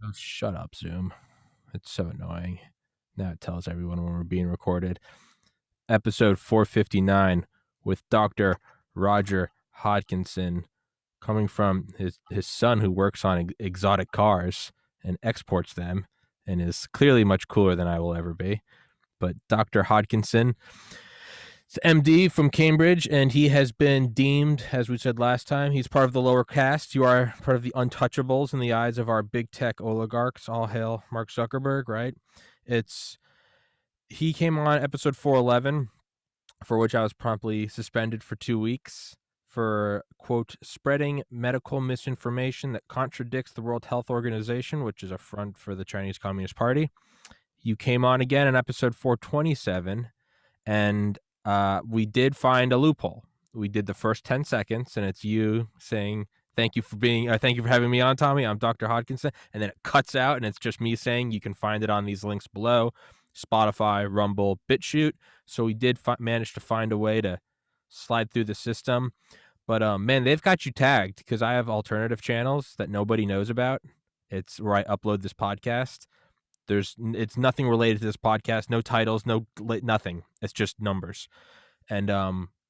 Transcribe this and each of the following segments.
Oh, shut up, Zoom. It's so annoying. Now it tells everyone when we're being recorded. Episode 459 with Dr. Roger Hodkinson, coming from his son who works on exotic cars and exports them and is clearly much cooler than I will ever be. But Dr. Hodkinson, MD from Cambridge, and he has been deemed, as we said last time, he's part of the lower caste. You are part of the untouchables in the eyes of our big tech oligarchs. All hail Mark Zuckerberg, right? He came on episode 411, for which I was promptly suspended for 2 weeks for, quote, spreading medical misinformation that contradicts the World Health Organization, which is a front for the Chinese Communist Party. You came on again in episode 427, and we did find a loophole. We did the first 10 seconds, and it's you saying, thank you for having me on, Tommy. I'm Dr. Hodkinson. And then it cuts out, and it's just me saying you can find it on these links below: Spotify, Rumble, BitChute. So we did manage to find a way to slide through the system. But man, they've got you tagged because I have alternative channels that nobody knows about. It's where I upload this podcast. It's nothing related to this podcast. No titles, nothing. It's just numbers. And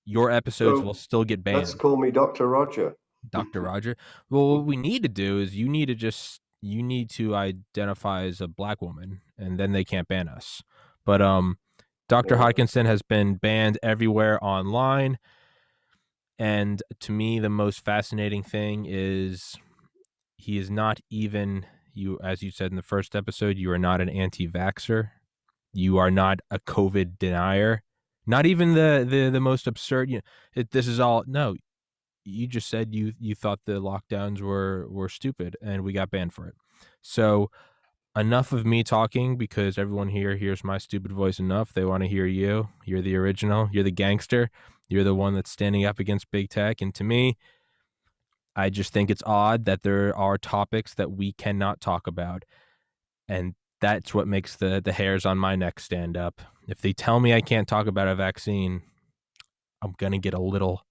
your episodes will So still get let's banned, call me Dr. Roger. Dr. Roger. Well, what we need to do is you need to identify as a black woman, and then they can't ban us. But Dr. Yeah. Hodkinson has been banned everywhere online. And to me, the most fascinating thing is he is not even, as you said in the first episode, you are not an anti-vaxxer. You are not a COVID denier. Not even the most absurd. This is all. No, you just said you thought the lockdowns were stupid, and we got banned for it. So enough of me talking, because everyone here hears my stupid voice enough. They want to hear you. You're the original. You're the gangster. You're the one that's standing up against big tech. And to me, I just think it's odd that there are topics that we cannot talk about. And that's what makes the hairs on my neck stand up. If they tell me I can't talk about a vaccine, I'm going to get a little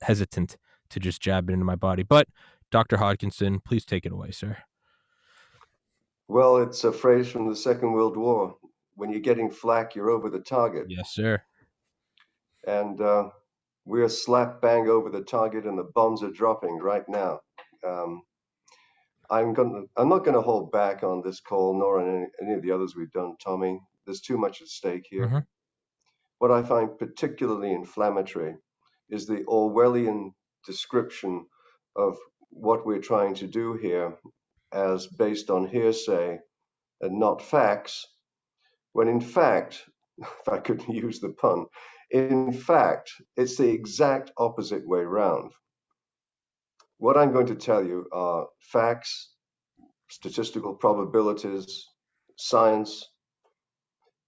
hesitant to just jab it into my body. But Dr. Hodkinson, please take it away, sir. Well, it's a phrase from the Second World War. When you're getting flak, you're over the target. Yes, sir. And we're slap bang over the target, and the bombs are dropping right now. Um, I'm not gonna hold back on this call, nor on any of the others we've done, Tommy. There's too much at stake here. Mm-hmm. What I find particularly inflammatory is the Orwellian description of what we're trying to do here as based on hearsay and not facts, when in fact, if I could use the pun, in fact, it's the exact opposite way round. What I'm going to tell you are facts, statistical probabilities, science,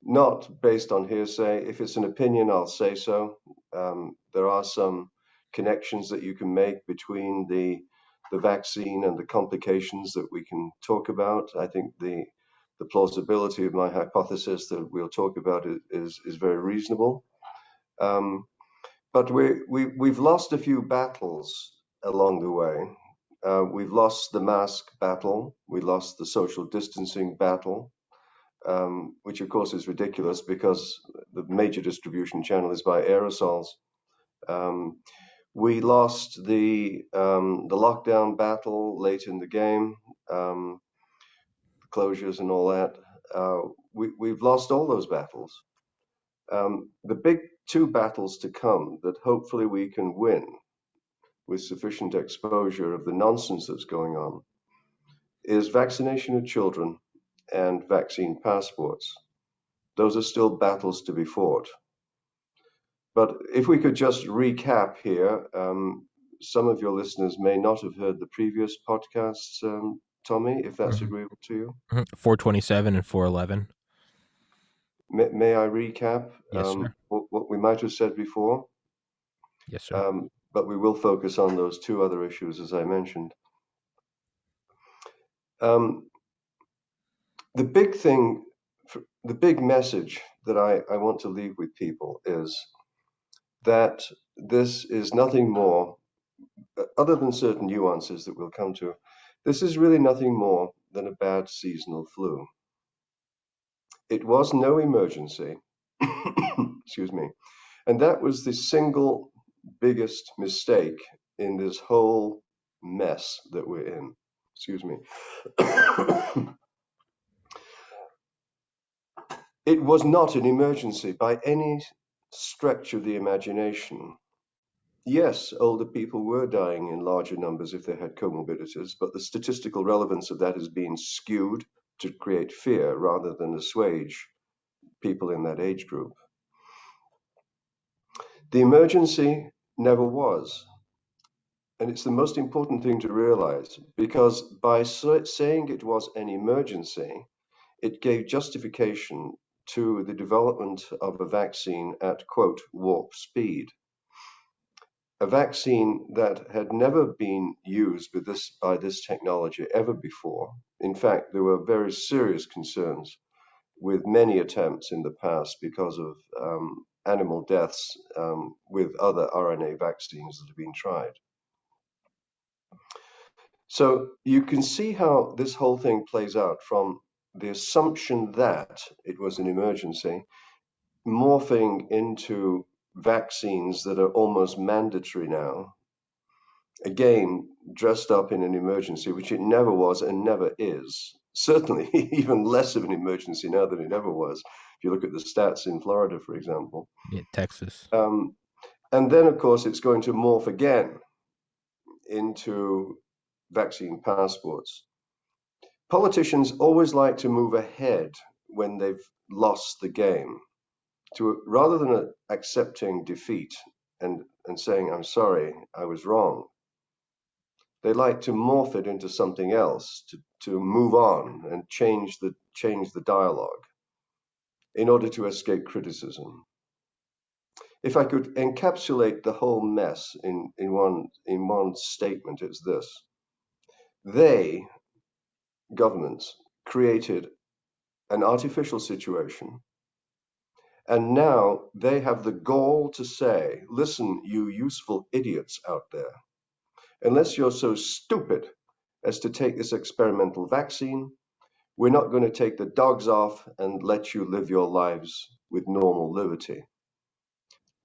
not based on hearsay. If it's an opinion, I'll say so. There are some connections that you can make between the vaccine and the complications that we can talk about. I think the plausibility of my hypothesis that we'll talk about is very reasonable. But we've lost a few battles along the way. We've lost the mask battle. We lost the social distancing battle, which of course is ridiculous because the major distribution channel is by aerosols. We lost the lockdown battle late in the game, closures and all that. We've lost all those battles. The big two battles to come that hopefully we can win with sufficient exposure of the nonsense that's going on is vaccination of children and vaccine passports. Those are still battles to be fought. But if we could just recap here, some of your listeners may not have heard the previous podcasts, Tommy, if that's agreeable to you. 427 and 411. May I recap Yes, sir. what we might have said before? Yes, sir. But we will focus on those two other issues, as I mentioned. The big thing, the big message that I want to leave with people is that this is nothing more, other than certain nuances that we'll come to, This is really nothing more than a bad seasonal flu. It was no emergency, excuse me, and that was the single biggest mistake in this whole mess that we're in. Excuse me. It was not an emergency by any stretch of the imagination. Yes, older people were dying in larger numbers if they had comorbidities, but the statistical relevance of that is being skewed to create fear rather than assuage people in that age group. The emergency never was. And it's the most important thing to realize, because by saying it was an emergency, it gave justification to the development of a vaccine at, quote, warp speed. A vaccine that had never been used by this technology ever before. In fact, there were very serious concerns with many attempts in the past because of animal deaths with other RNA vaccines that have been tried. So you can see how this whole thing plays out from the assumption that it was an emergency, morphing into vaccines that are almost mandatory now, again, dressed up in an emergency, which it never was and never is. Certainly even less of an emergency now than it ever was. If you look at the stats in Florida, for example. Yeah, Texas. And then, of course, it's going to morph again into vaccine passports. Politicians always like to move ahead when they've lost the game, rather than accepting defeat and saying, I'm sorry, I was wrong. They like to morph it into something else, to move on and change the dialogue in order to escape criticism. If I could encapsulate the whole mess in one statement, it's this. They, governments, created an artificial situation, and now they have the gall to say, listen, you useful idiots out there, unless you're so stupid as to take this experimental vaccine, we're not going to take the dogs off and let you live your lives with normal liberty.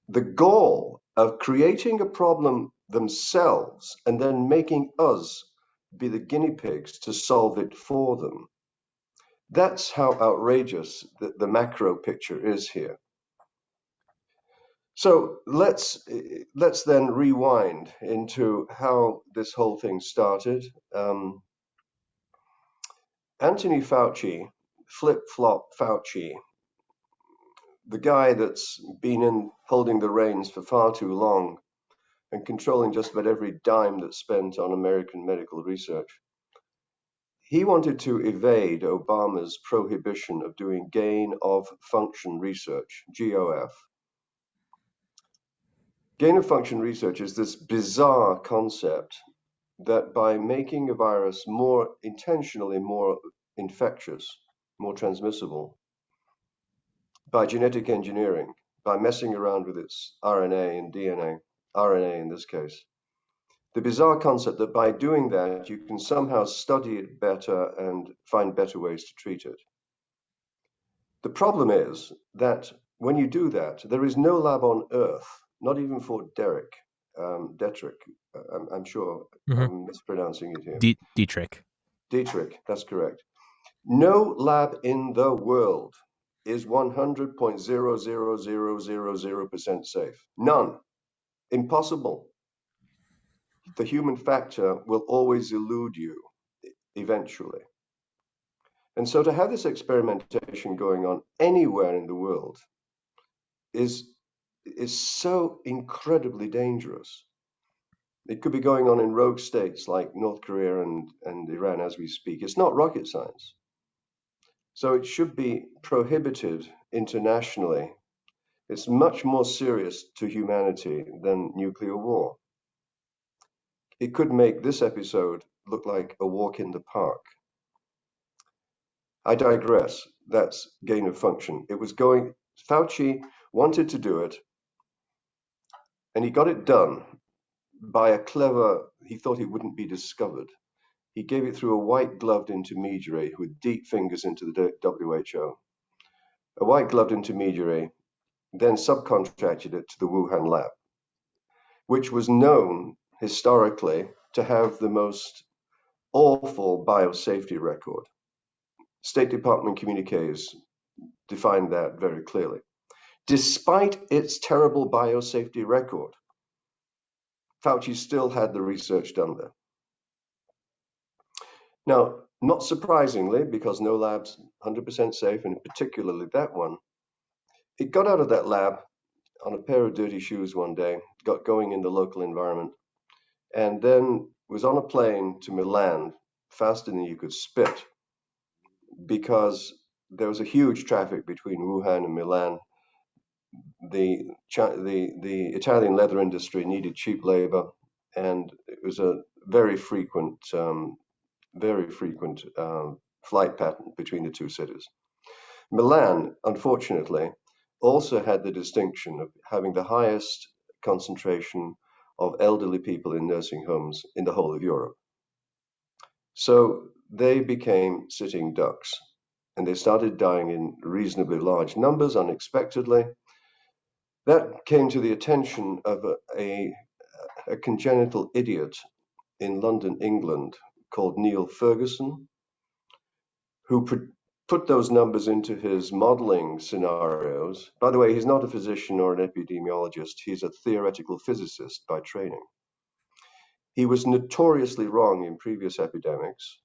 The gall of creating a problem themselves and then making us be the guinea pigs to solve it for them. That's how outrageous the macro picture is here. So let's then rewind into how this whole thing started. Anthony Fauci, flip-flop Fauci, the guy that's been holding the reins for far too long and controlling just about every dime that's spent on American medical research. He wanted to evade Obama's prohibition of doing gain of function research, GOF. Gain of function research is this bizarre concept that by making a virus more intentionally more infectious, more transmissible, by genetic engineering, by messing around with its RNA and DNA, RNA in this case. The bizarre concept that by doing that, you can somehow study it better and find better ways to treat it. The problem is that when you do that, there is no lab on Earth, not even for Detrick. I'm sure I'm mispronouncing it here. Dietrich. Dietrich, that's correct. No lab in the world is 100.00000% safe. None. Impossible. The human factor will always elude you eventually. And so to have this experimentation going on anywhere in the world is so incredibly dangerous. It could be going on in rogue states like North Korea and Iran as we speak. It's not rocket science. So it should be prohibited internationally. It's much more serious to humanity than nuclear war. It could make this episode look like a walk in the park. I digress. That's gain of function. Fauci wanted to do it, and he got it done by he thought it wouldn't be discovered. he gave it through a white-gloved intermediary with deep fingers into the WHO. A white-gloved intermediary then subcontracted it to the Wuhan lab, which was known historically to have the most awful biosafety record. State Department communiques defined that very clearly. Despite its terrible biosafety record, Fauci still had the research done there. Now, not surprisingly, because no lab's 100% safe, and particularly that one, it got out of that lab on a pair of dirty shoes one day, got going in the local environment, and then was on a plane to Milan faster than you could spit, because there was a huge traffic between Wuhan and Milan. The Italian leather industry needed cheap labor, and it was a very frequent flight pattern between the two cities. Milan, unfortunately, also had the distinction of having the highest concentration of elderly people in nursing homes in the whole of Europe. So they became sitting ducks, and they started dying in reasonably large numbers unexpectedly. That came to the attention of a congenital idiot in London, England, called Neil Ferguson, who put those numbers into his modeling scenarios. By the way, he's not a physician or an epidemiologist. He's a theoretical physicist by training. He was notoriously wrong in previous epidemics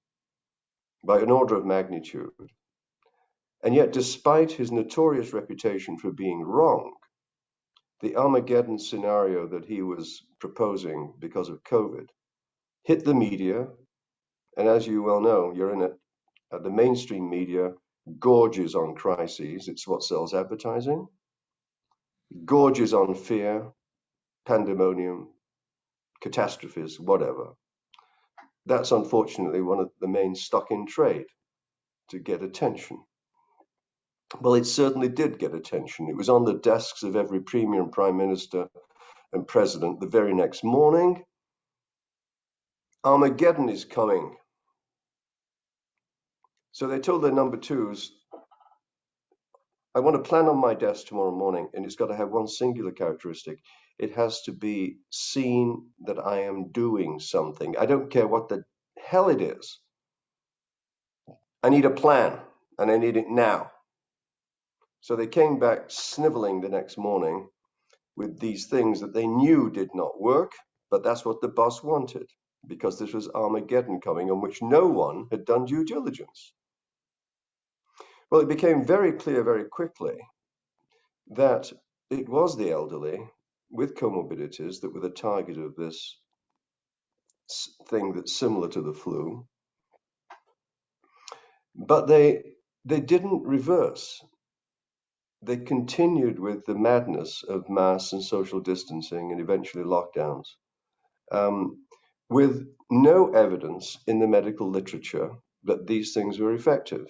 by an order of magnitude. And yet, despite his notorious reputation for being wrong, the Armageddon scenario that he was proposing because of COVID hit the media. And as you well know, you're in it. The mainstream media gorges on crises. It's what sells advertising. Gorges on fear, pandemonium, catastrophes, whatever. That's unfortunately one of the main stock in trade to get attention. Well, it certainly did get attention. It was on the desks of every premier and prime minister and president the very next morning. Armageddon is coming. So they told their number twos, I want to plan on my desk tomorrow morning, and it's got to have one singular characteristic. It has to be seen that I am doing something. I don't care what the hell it is. I need a plan, and I need it now. So they came back sniveling the next morning with these things that they knew did not work, but that's what the boss wanted, because this was Armageddon coming, on which no one had done due diligence. Well, it became very clear very quickly that it was the elderly with comorbidities that were the target of this thing that's similar to the flu. But they didn't reverse. They continued with the madness of mass and social distancing and eventually lockdowns, with no evidence in the medical literature that these things were effective.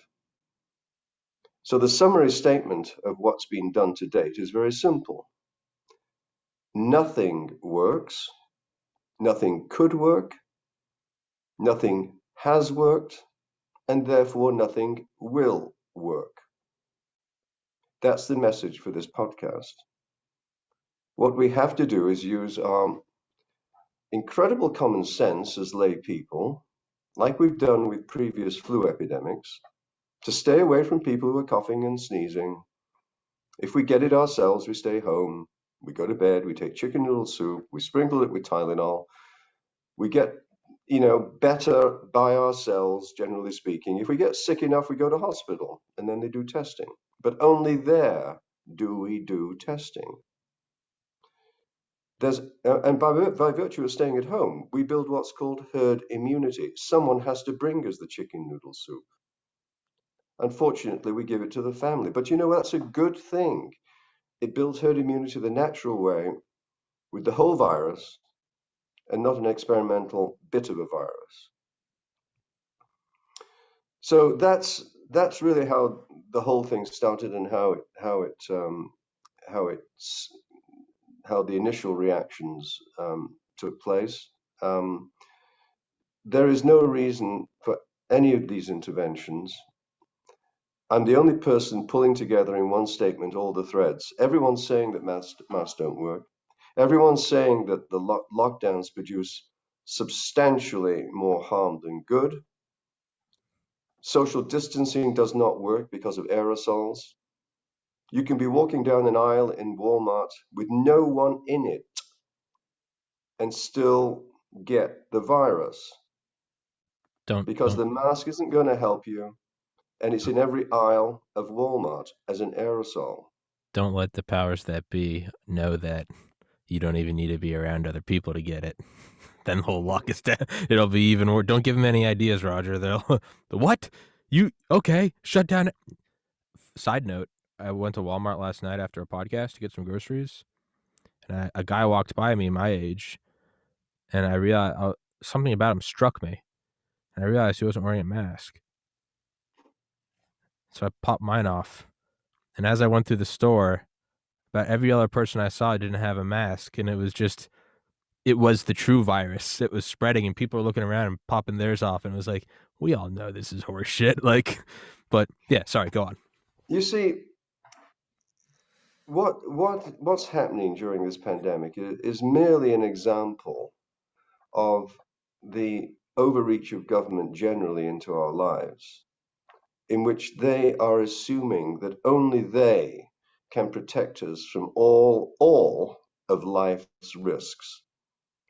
So the summary statement of what's been done to date is very simple. Nothing works, nothing could work, nothing has worked, and therefore nothing will work. That's the message for this podcast. What we have to do is use our incredible common sense as lay people, like we've done with previous flu epidemics, to stay away from people who are coughing and sneezing. If we get it ourselves, we stay home, we go to bed, we take chicken noodle soup, we sprinkle it with Tylenol. We get, better by ourselves, generally speaking. If we get sick enough, we go to hospital, and then they do testing. But only there do we do testing. And by virtue of staying at home, we build what's called herd immunity. Someone has to bring us the chicken noodle soup. Unfortunately, we give it to the family. But that's a good thing. It builds herd immunity the natural way with the whole virus and not an experimental bit of a virus. So that's really how the whole thing started and how the initial reactions took place. there is no reason for any of these interventions. I'm the only person pulling together in one statement all the threads. Everyone's saying that masks don't work. Everyone's saying that the lockdowns produce substantially more harm than good. Social distancing does not work because of aerosols. You can be walking down an aisle in Walmart with no one in it and still get the virus Don't because don't the mask isn't going to help you, and it's in every aisle of Walmart as an aerosol. don't let the powers that be know that you don't even need to be around other people to get it. Then they'll lock us down. It'll be even worse. Don't give them any ideas, Roger. They'll what? You okay? Shut down. Side note: I went to Walmart last night after a podcast to get some groceries, and a guy walked by me my age, and I realized something about him struck me, and I realized he wasn't wearing a mask. So I popped mine off, and as I went through the store, about every other person I saw didn't have a mask, and it was the true virus. It was spreading, and people were looking around and popping theirs off, and it was like, we all know this is horse shit. Like, but yeah, sorry, go on. You see, what's happening during this pandemic is merely an example of the overreach of government generally into our lives, in which they are assuming that only they can protect us from all of life's risks.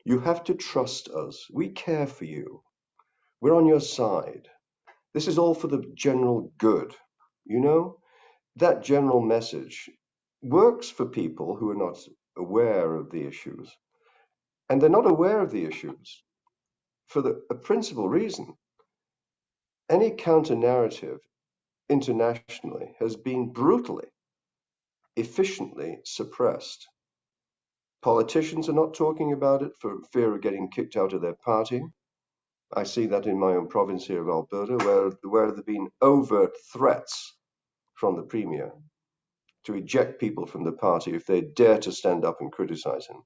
You have to trust us. We care for you. We're on your side. This is all for the general good. You know, that general message works for people who are not aware of the issues. And they're not aware of the issues for a principal reason. Any counter narrative internationally has been brutally, efficiently suppressed. Politicians are not talking about it for fear of getting kicked out of their party. I see that in my own province here of Alberta, where there have been overt threats from the Premier to eject people from the party if they dare to stand up and criticize him.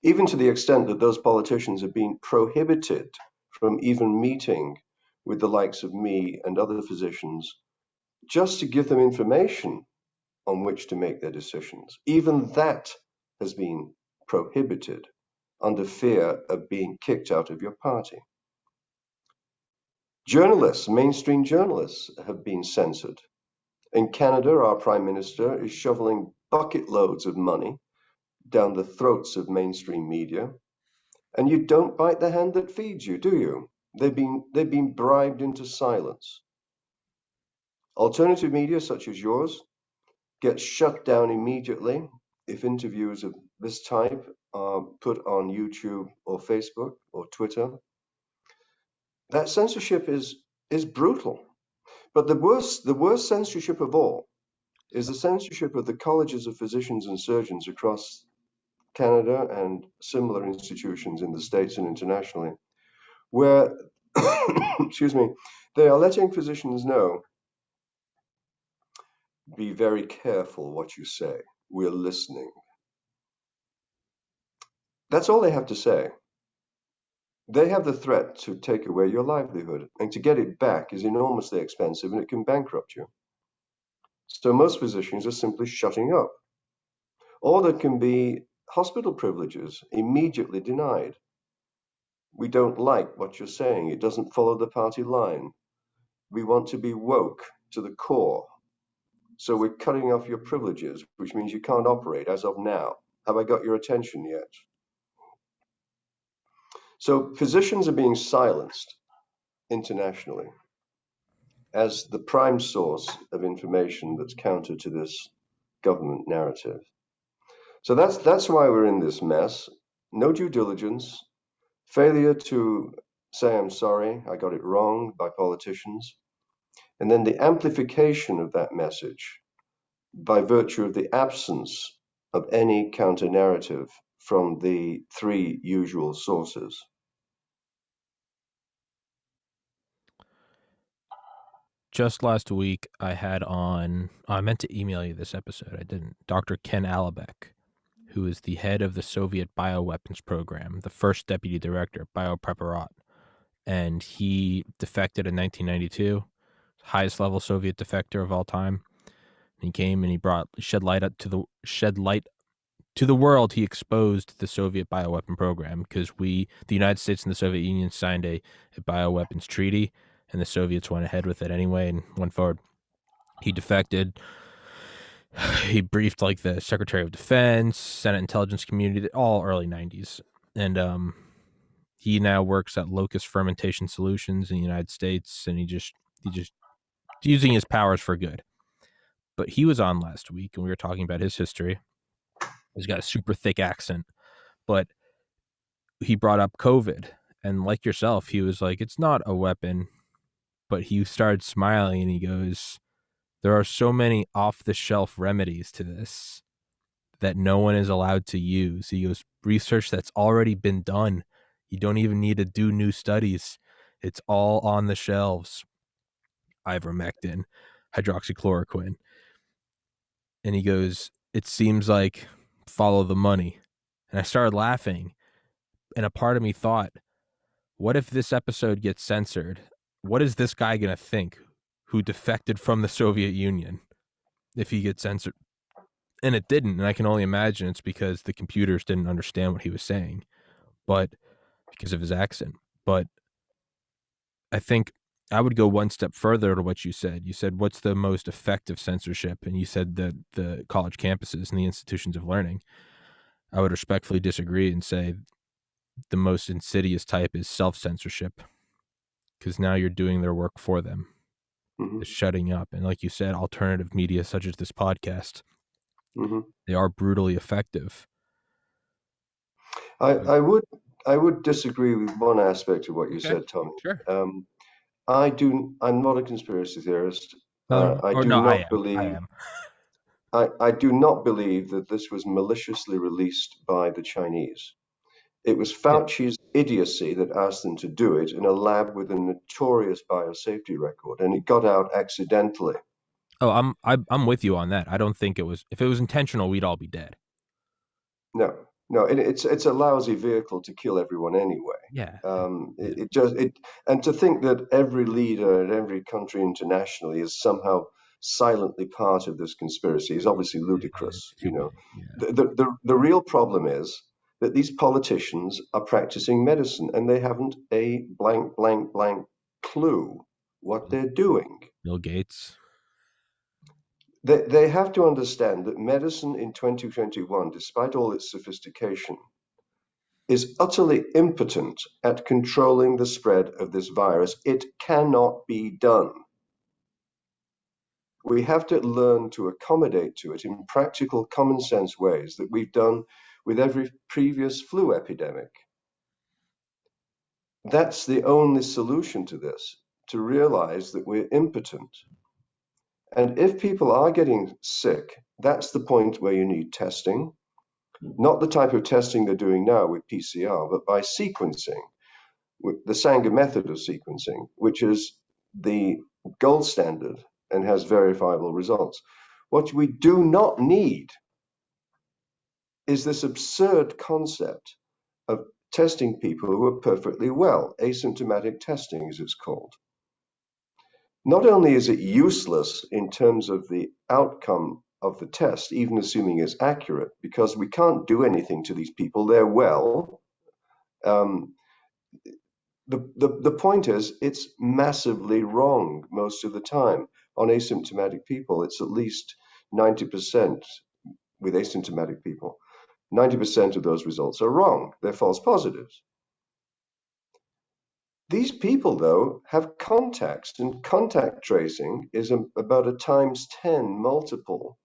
Even to the extent that those politicians have been prohibited from even meeting with the likes of me and other physicians just to give them information on which to make their decisions. Even that has been prohibited under fear of being kicked out of your party. Journalists, mainstream journalists, have been censored. In Canada, our Prime Minister is shoveling bucket loads of money down the throats of mainstream media, and you don't bite the hand that feeds you, do you? They've been bribed into silence. Alternative media, such as yours, gets shut down immediately if interviews of this type are put on YouTube or Facebook or Twitter. That censorship is brutal. But the worst censorship of all is the censorship of the colleges of physicians and surgeons across Canada and similar institutions in the States and internationally, where, excuse me, they are letting physicians know, be very careful what you say. We're listening. That's all they have to say. They have the threat to take away your livelihood, and to get it back is enormously expensive and it can bankrupt you. So most physicians are simply shutting up. Or there can be hospital privileges immediately denied. We don't like what you're saying. It doesn't follow the party line. We want to be woke to the core. So we're cutting off your privileges, which means you can't operate as of now. Have I got your attention yet? So physicians are being silenced internationally as the prime source of information that's counter to this government narrative. So that's why we're in this mess. No due diligence, failure to say I'm sorry, I got it wrong by politicians, and then the amplification of that message by virtue of the absence of any counter narrative from the three usual sources. Just last week, I had on. I meant to email you this episode. I didn't. Dr. Ken Alabeck, who is the head of the Soviet bioweapons program, the first deputy director, biopreparat. And he defected in 1992, highest level Soviet defector of all time. He came and he shed light to the world. He exposed the Soviet bioweapon program because the United States and the Soviet Union signed a bioweapons treaty, and the Soviets went ahead with it anyway and went forward. He defected. He briefed like the Secretary of Defense, Senate Intelligence Community, all early 90s. And he now works at Locust Fermentation Solutions in the United States, and he just using his powers for good. But he was on last week, and we were talking about his history. He's got a super thick accent, but he brought up COVID. And like yourself, he was like, it's not a weapon. But he started smiling, and he goes, there are so many off-the-shelf remedies to this that no one is allowed to use. He goes, research that's already been done. You don't even need to do new studies. It's all on the shelves. Ivermectin, hydroxychloroquine. And he goes, it seems like follow the money. And I started laughing. And a part of me thought, what if this episode gets censored? What is this guy going to think who defected from the Soviet Union if he gets censored? And it didn't. And I can only imagine it's because the computers didn't understand what he was saying, but because of his accent. But I think I would go one step further to what you said. You said, what's the most effective censorship? And you said that the college campuses and the institutions of learning. I would respectfully disagree and say the most insidious type is self-censorship, because now you're doing their work for them. Mm-hmm. Shutting up. And like you said, alternative media such as this podcast, Mm-hmm. they are brutally effective. I would disagree with one aspect of what you said, Tommy. Sure. I'm not a conspiracy theorist. I do I not believe. I am. I do not believe that this was maliciously released by the Chinese. It was Fauci's idiocy that asked them to do it in a lab with a notorious biosafety record, and it got out accidentally. Oh, I'm with you on that. I don't think it was. If it was intentional, we'd all be dead. No, it's a lousy vehicle to kill everyone anyway. Yeah. And to think that every leader in every country internationally is somehow silently part of this conspiracy is obviously ludicrous. You know, Yeah. the real problem is that these politicians are practicing medicine and they haven't a blank clue what they're doing. Bill Gates. They have to understand that medicine in 2021, despite all its sophistication, is utterly impotent at controlling the spread of this virus. It cannot be done. We have to learn to accommodate to it in practical, common sense ways that we've done with every previous flu epidemic. That's the only solution to this, to realize that we're impotent. And if people are getting sick, that's the point where you need testing, not the type of testing they're doing now with PCR, but by sequencing, with the Sanger method of sequencing, which is the gold standard and has verifiable results. What we do not need is this absurd concept of testing people who are perfectly well, asymptomatic testing, as it's called. Not only is it useless in terms of the outcome of the test, even assuming it's accurate, because we can't do anything to these people, they're well. The point is, it's massively wrong most of the time. On asymptomatic people, it's at least 90% with asymptomatic people. 90% of those results are wrong. They're false positives. These people, though, have contacts, and contact tracing is about a times 10 multiple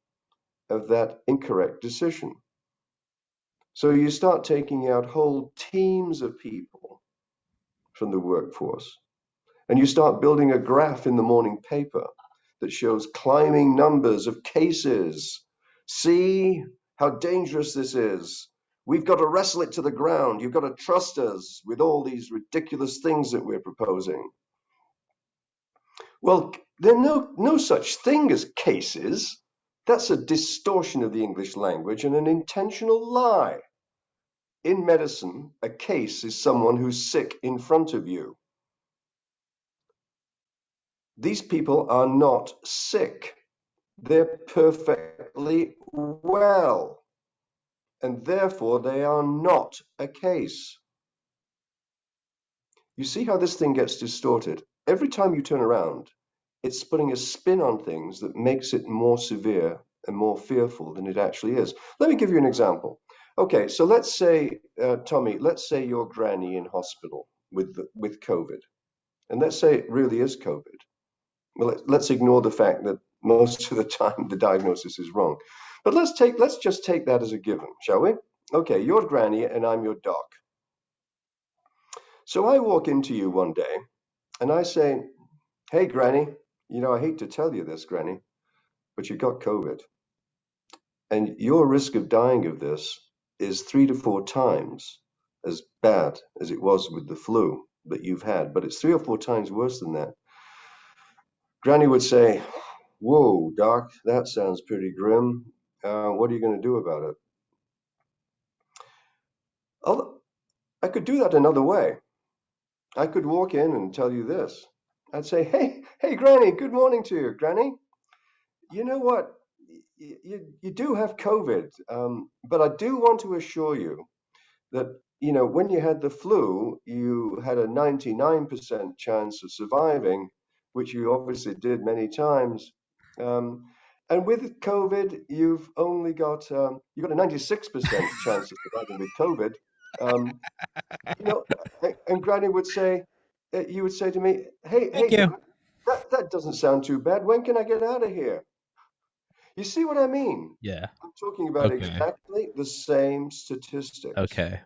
of that incorrect decision. So you start taking out whole teams of people from the workforce, and you start building a graph in the morning paper that shows climbing numbers of cases. See how dangerous this is. We've got to wrestle it to the ground. You've got to trust us with all these ridiculous things that we're proposing. Well, there are no such thing as cases. That's a distortion of the English language and an intentional lie. In medicine, a case is someone who's sick in front of you. These people are not sick. They're perfectly well, and therefore they are not a case. You see how this thing gets distorted? Every time you turn around, it's putting a spin on things that makes it more severe and more fearful than it actually is. Let me give you an example. Okay, so let's say, Tommy, let's say your granny in hospital with COVID, and let's say it really is COVID. Well, let's ignore the fact that most of the time the diagnosis is wrong. But let's just take that as a given, shall we? Okay, you're granny and I'm your doc. So I walk into you one day and I say, hey, granny, you know, I hate to tell you this, granny, but you got COVID. And your risk of dying of this is 3 to 4 times as bad as it was with the flu that you've had, but it's 3 or 4 times worse than that. Granny would say, whoa, doc, that sounds pretty grim. What are you going to do about it? I could do that another way. I could walk in and tell you this. I'd say, hey, Granny, good morning to you, Granny. You know what? You do have COVID, but I do want to assure you that, you know, when you had the flu, you had a 99% chance of surviving, which you obviously did many times. And with COVID, you've only got you've got a 96% chance of surviving with COVID. Um, you know, and Granny would say, you would say to me, Thank hey, you. Doc, that doesn't sound too bad. When can I get out of here? You see what I mean? Yeah. I'm talking about Okay. exactly the same statistics Okay.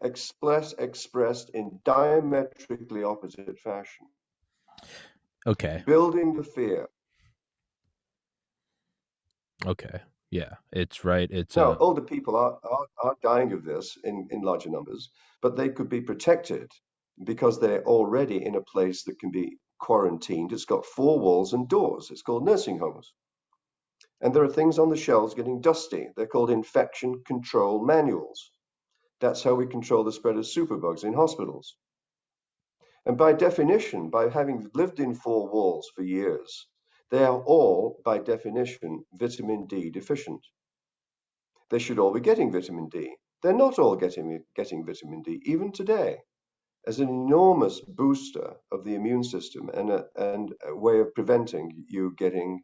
expressed in diametrically opposite fashion, Okay. building the fear. Okay. Yeah. It's right. It's Now, older people are dying of this in larger numbers, but they could be protected because they're already in a place that can be quarantined. It's got 4 walls and doors. It's called nursing homes. And there are things on the shelves getting dusty. They're called infection control manuals. That's how we control the spread of superbugs in hospitals. And by definition, by having lived in 4 walls for years, they are all, by definition, vitamin D deficient. They should all be getting vitamin D. They're not all getting vitamin D, even today, as an enormous booster of the immune system and a way of preventing you getting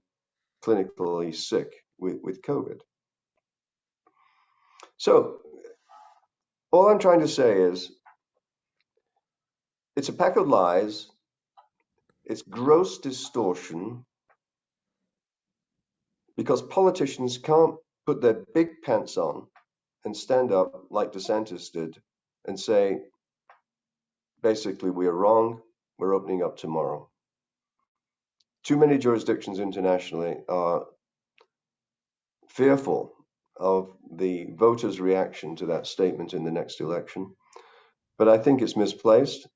clinically sick with COVID. So, all I'm trying to say is it's a pack of lies, it's gross distortion, because politicians can't put their big pants on and stand up like DeSantis did and say, basically, we are wrong, we're opening up tomorrow. Too many jurisdictions internationally are fearful of the voters' reaction to that statement in the next election. But I think it's misplaced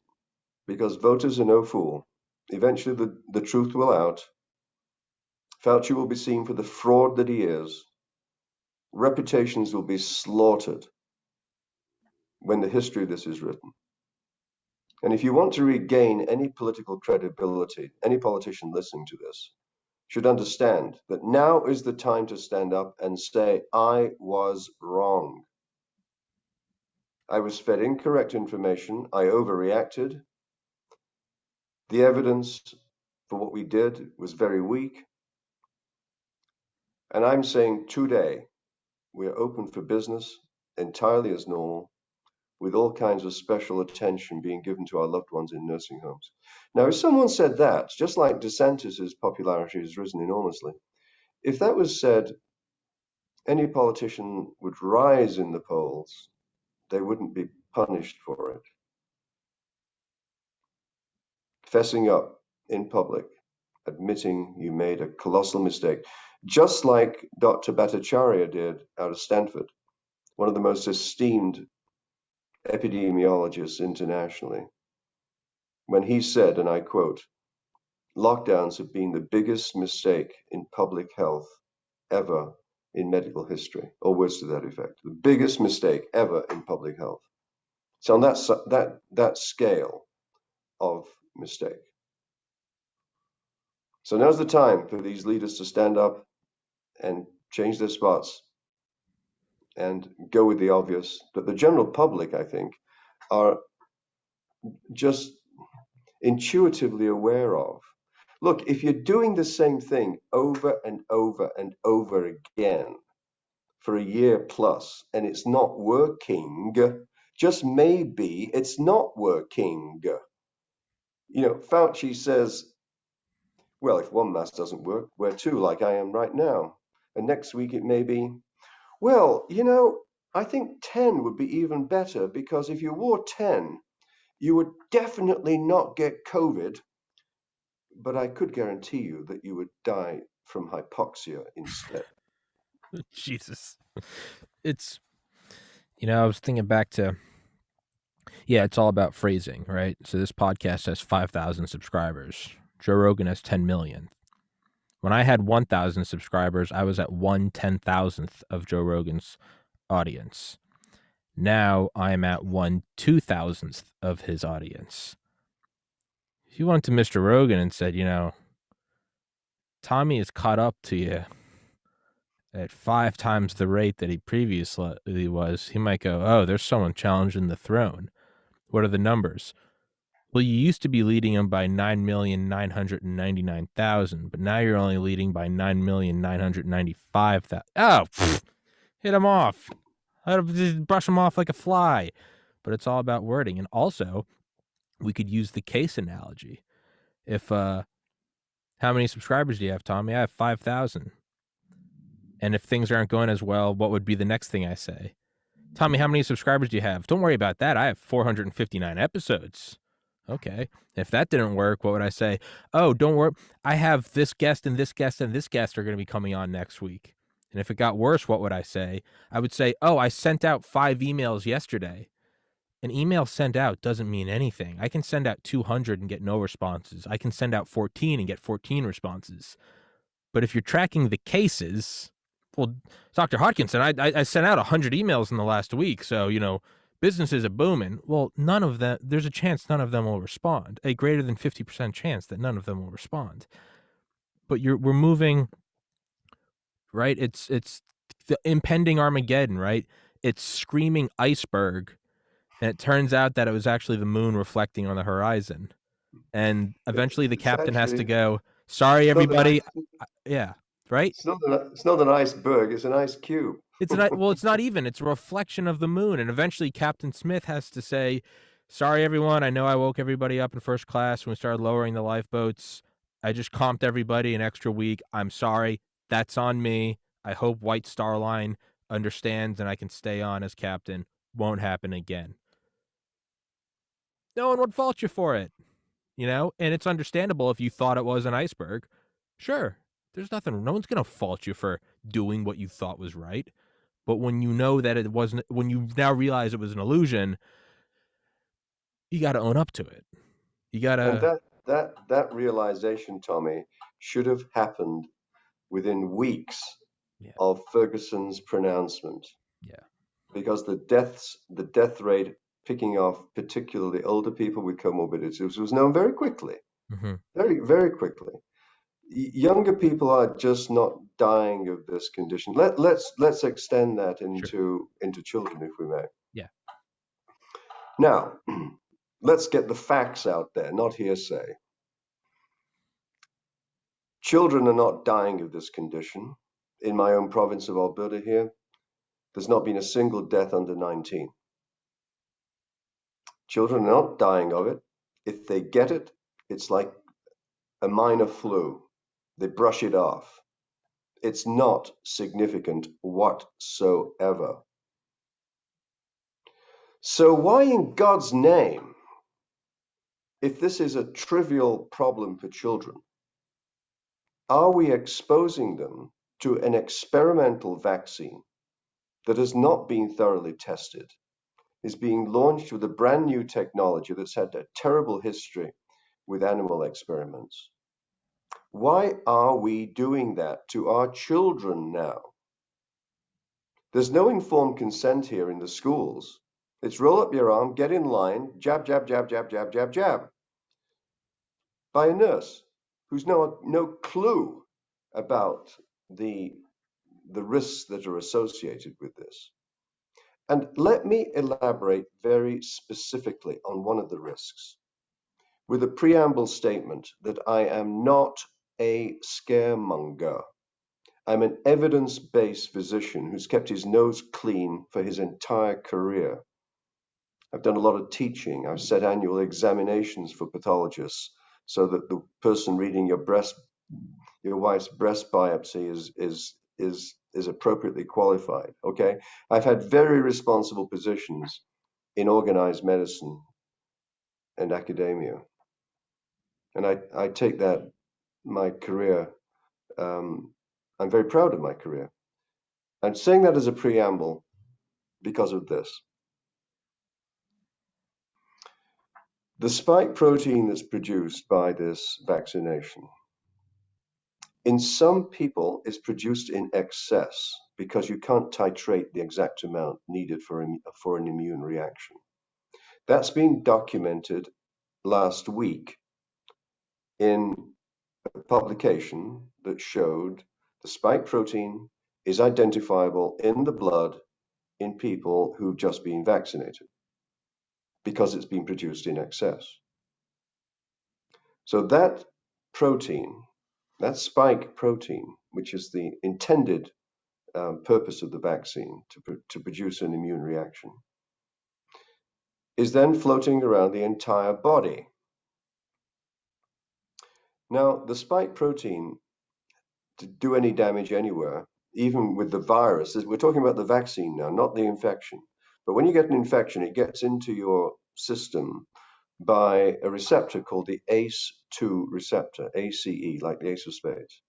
because voters are no fool. Eventually, the truth will out. Fauci will be seen for the fraud that he is. Reputations will be slaughtered when the history of this is written. And if you want to regain any political credibility, any politician listening to this should understand that now is the time to stand up and say, I was wrong. I was fed incorrect information. I overreacted. The evidence for what we did was very weak. And I'm saying today, we're open for business entirely as normal, with all kinds of special attention being given to our loved ones in nursing homes. Now, if someone said that, just like DeSantis's popularity has risen enormously, if that was said, any politician would rise in the polls. They wouldn't be punished for it. Fessing up in public, admitting you made a colossal mistake, just like Dr. Bhattacharya did out of Stanford, one of the most esteemed epidemiologists internationally, when he said, and I quote, lockdowns have been the biggest mistake in public health ever in medical history, or words to that effect. The biggest mistake ever in public health. So on that scale of mistake. So now's the time for these leaders to stand up and change their spots and go with the obvious that the general public, I think, are just intuitively aware of. Look, if you're doing the same thing over and over and over again for a year plus and it's not working, just maybe it's not working. You know, Fauci says, well, if one mask doesn't work, wear two, like I am right now. And next week it may be, well, you know, I think 10 would be even better because if you wore 10, you would definitely not get COVID, but I could guarantee you that you would die from hypoxia instead. Jesus. It's, I was thinking back to, it's all about phrasing, right? So this podcast has 5,000 subscribers. Joe Rogan has 10 million. When I had 1,000 subscribers, I was at 1/10,000th of Joe Rogan's audience. Now I'm at 1/2,000th of his audience. If you went to Mr. Rogan and said, Tommy is caught up to you at 5 times the rate that he previously was, he might go, oh, there's someone challenging the throne. What are the numbers? Well, you used to be leading him by 9,999,000, but now you're only leading by 9,995,000. Oh, hit him off. Just brush him off like a fly. But it's all about wording. And also, we could use the case analogy. If, how many subscribers do you have, Tommy? I have 5,000. And if things aren't going as well, what would be the next thing I say? Tommy, how many subscribers do you have? Don't worry about that. I have 459 episodes. Okay. If that didn't work, what would I say? Oh, don't worry. I have this guest and this guest and this guest are going to be coming on next week. And if it got worse, what would I say? I would say, oh, I sent out 5 emails yesterday. An email sent out doesn't mean anything. I can send out 200 and get no responses. I can send out 14 and get 14 responses. But if you're tracking the cases, well, Dr. Hodkinson, I sent out 100 emails in the last week. So, businesses are booming. Well, none of them, there's a chance none of them will respond, a greater than 50% chance that none of them will respond. But we're moving, right? It's the impending Armageddon, right? It's screaming iceberg. And it turns out that it was actually the moon reflecting on the horizon. And eventually the captain has to go, sorry, everybody. Yeah, right? It's not an iceberg, it's an ice cube. It's not even. It's a reflection of the moon. And eventually Captain Smith has to say, sorry, everyone. I know I woke everybody up in first class when we started lowering the lifeboats. I just comped everybody an extra week. I'm sorry. That's on me. I hope White Star Line understands and I can stay on as captain. Won't happen again. No one would fault you for it, and it's understandable if you thought it was an iceberg. Sure, there's nothing, no one's going to fault you for doing what you thought was right. But when you know that it wasn't, when you now realize it was an illusion, you got to own up to it. You got to. And that realization, Tommy, should have happened within weeks of Ferguson's pronouncement. Yeah. Because the death rate picking off particularly older people with comorbidities was known very quickly. Mm-hmm. Very, very quickly. Younger people are just not dying of this condition. Let's extend that into children, if we may. Yeah. Now, let's get the facts out there, not hearsay. Children are not dying of this condition. In my own province of Alberta here, there's not been a single death under 19. Children are not dying of it. If they get it, it's like a minor flu. They brush it off. It's not significant whatsoever. So why in God's name, if this is a trivial problem for children, are we exposing them to an experimental vaccine that has not been thoroughly tested, is being launched with a brand new technology that's had a terrible history with animal experiments? Why are we doing that to our children now? There's no informed consent here in the schools. It's roll up your arm, get in line, jab, jab, jab, jab, jab, jab, jab, by a nurse who's no clue about the risks that are associated with this. And let me elaborate very specifically on one of the risks with a preamble statement that I am not a scaremonger. I'm an evidence-based physician who's kept his nose clean for his entire career. I've done a lot of teaching. I've set annual examinations for pathologists so that the person reading your wife's breast biopsy is appropriately qualified. Okay, I've had very responsible positions in organized medicine and academia, and I take that my career. I'm very proud of my career. I'm saying that as a preamble because of this. The spike protein that's produced by this vaccination, in some people, is produced in excess because you can't titrate the exact amount needed for an immune reaction. That's been documented last week in a publication that showed the spike protein is identifiable in the blood in people who've just been vaccinated because it's been produced in excess. So that protein, that spike protein, which is the intended purpose of the vaccine to produce an immune reaction, is then floating around the entire body. Now, the spike protein, to do any damage anywhere, even with the virus, we're talking about the vaccine now, not the infection. But when you get an infection, it gets into your system by a receptor called the ACE2 receptor, ACE, like the ace of spades.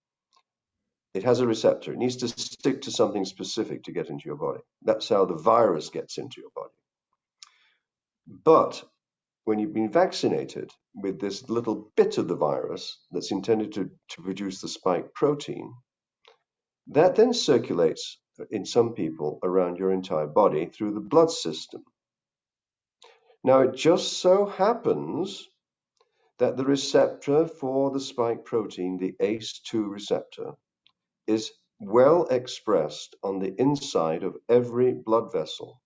It has a receptor. It needs to stick to something specific to get into your body. That's how the virus gets into your body. But when you've been vaccinated with this little bit of the virus that's intended to produce the spike protein, that then circulates in some people around your entire body through the blood system. Now, it just so happens that the receptor for the spike protein, the ACE2 receptor, is well expressed on the inside of every blood vessel,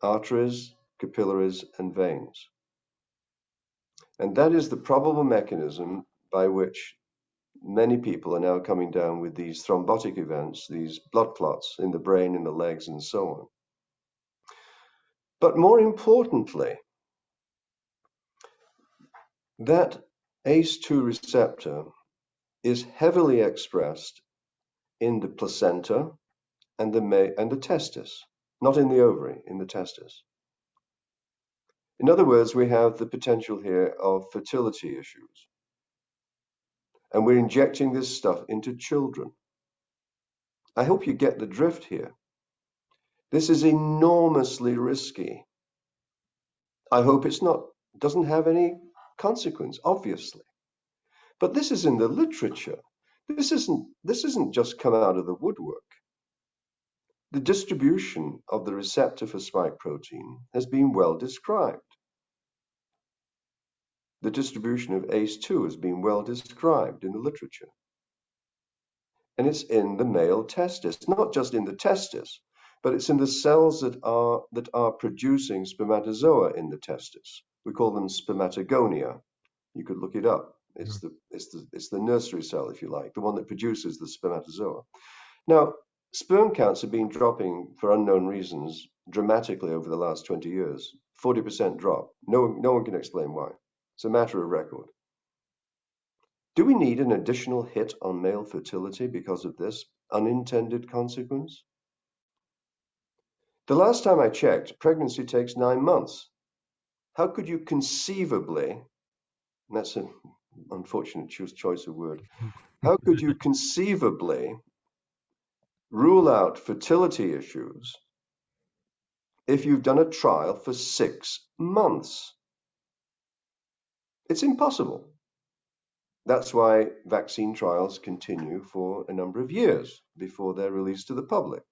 arteries, capillaries, and veins. And that is the probable mechanism by which many people are now coming down with these thrombotic events, these blood clots in the brain, in the legs, and so on. But more importantly, that ACE2 receptor is heavily expressed in the placenta and the testis, not in the ovary, in the testis. In other words, we have the potential here of fertility issues. And we're injecting this stuff into children. I hope you get the drift here. This is enormously risky. I hope doesn't have any consequence, obviously. But this is in the literature. This isn't just come out of the woodwork. The distribution of the receptor for spike protein has been well described. The distribution of ACE2 has been well described in the literature. And it's in the male testis, not just in the testis, but it's in the cells that are producing spermatozoa in the testis. We call them spermatogonia. You could look it up. It's the nursery cell, if you like, the one that produces the spermatozoa. Now, sperm counts have been dropping for unknown reasons dramatically over the last 20 years. 40% drop. No one can explain why. It's a matter of record. Do we need an additional hit on male fertility because of this unintended consequence? The last time I checked, pregnancy takes 9 months. How could you conceivably, and that's an unfortunate choice of word, how could you conceivably rule out fertility issues if you've done a trial for 6 months? It's impossible. That's why vaccine trials continue for a number of years before they're released to the public.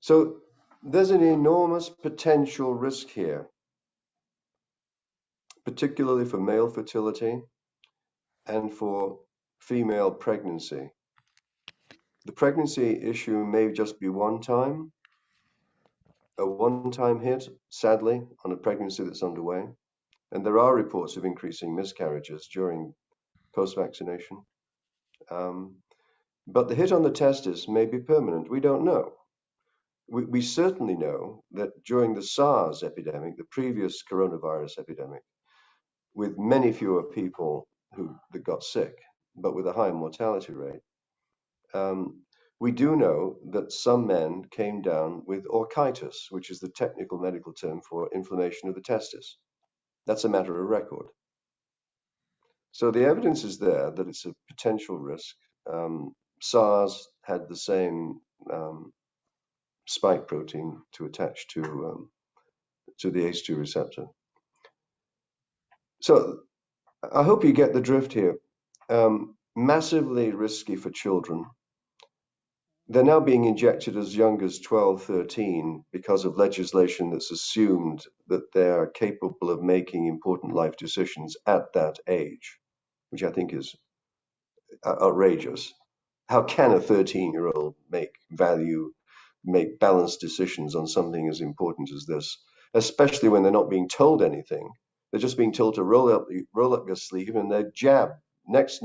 So there's an enormous potential risk here, particularly for male fertility and for female pregnancy. The pregnancy issue may just be a one-time hit, sadly, on a pregnancy that's underway. And there are reports of increasing miscarriages during post-vaccination. But the hit on the testis may be permanent. We don't know. We certainly know that during the SARS epidemic, the previous coronavirus epidemic, with many fewer people that got sick, but with a higher mortality rate, we do know that some men came down with orchitis, which is the technical medical term for inflammation of the testis. That's a matter of record. So the evidence is there that it's a potential risk. SARS had the same spike protein to attach to the ACE2 receptor. So I hope you get the drift here. Massively risky for children. They're now being injected as young as 12, 13 because of legislation that's assumed that they are capable of making important life decisions at that age, which I think is outrageous. How can a 13-year-old make balanced decisions on something as important as this, especially when they're not being told anything? They're just being told to roll up your sleeve and they're jab. Next.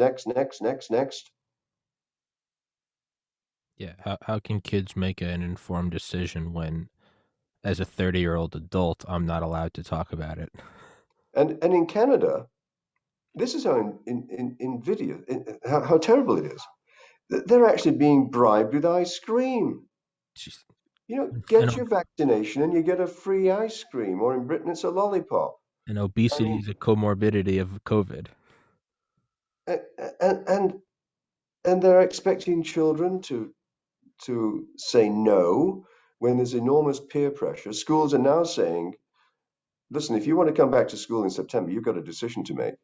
Yeah, how can kids make an informed decision when, as a 30-year-old adult, I'm not allowed to talk about it? And in Canada, this is how invidious, how terrible it is. They're actually being bribed with ice cream. Jeez. Get your vaccination and you get a free ice cream, or in Britain, it's a lollipop. And I obesity mean, is a comorbidity of COVID. and they're expecting children to say no when there's enormous peer pressure. Schools are now saying, listen, if you want to come back to school in September, you've got a decision to make.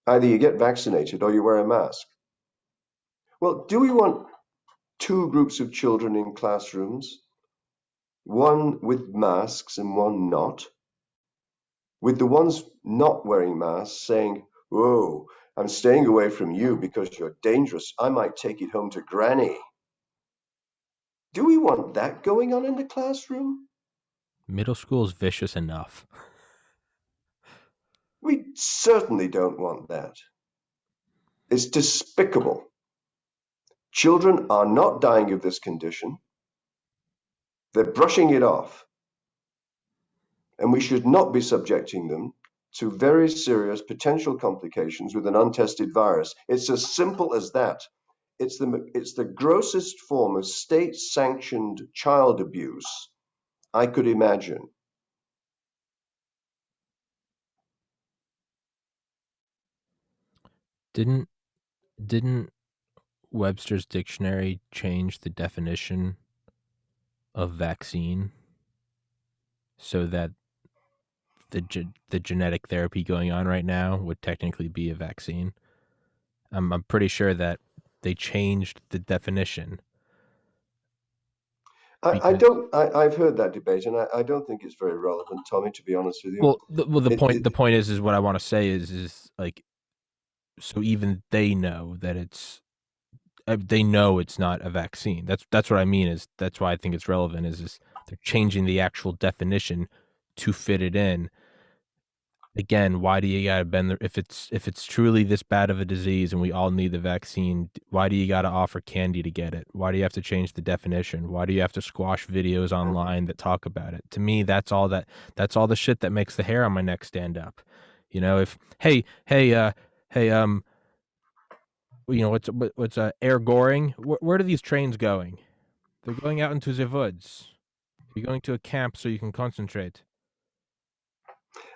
Either you get vaccinated or you wear a mask. Well, do we want two groups of children in classrooms, one with masks and one not, with the ones not wearing masks saying, "Oh, I'm staying away from you because you're dangerous. I might take it home to Granny." Do we want that going on in the classroom? Middle school is vicious enough. We certainly don't want that. It's despicable. Children are not dying of this condition. They're brushing it off. And we should not be subjecting them to very serious potential complications with an untested virus. It's as simple as that. It's the grossest form of state-sanctioned child abuse I could imagine. Didn't Webster's dictionary change the definition of vaccine so that the genetic therapy going on right now would technically be a vaccine? I'm pretty sure that they changed the definition because I've heard that debate, and I don't think it's very relevant, Tommy, to be honest with you. the point is what I want to say is like, so even they know that they know it's not a vaccine. That's what I mean. Is that's why I think it's relevant. Is they're changing the actual definition to fit it in. Again, why do you gotta bend the, if it's truly this bad of a disease and we all need the vaccine? Why do you gotta offer candy to get it? Why do you have to change the definition? Why do you have to squash videos online that talk about it? To me, that's all the shit that makes the hair on my neck stand up. If hey, what's air goring? Where are these trains going? They're going out into the woods. You're going to a camp so you can concentrate.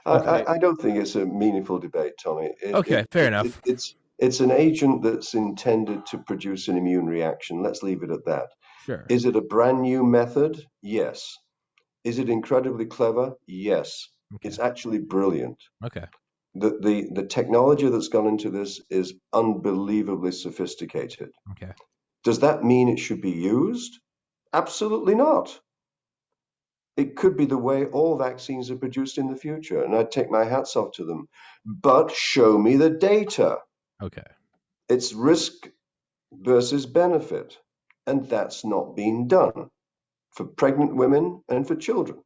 Okay. I don't think it's a meaningful debate, Tommy. Okay, fair enough. It's an agent that's intended to produce an immune reaction. Let's leave it at that. Sure. Is it a brand new method? Yes. Is it incredibly clever? Yes. Okay. It's actually brilliant. Okay. The technology that's gone into this is unbelievably sophisticated. Okay. Does that mean it should be used? Absolutely not. It could be the way all vaccines are produced in the future, and I'd take my hats off to them. But show me the data. Okay. It's risk versus benefit, and that's not being done for pregnant women and for children.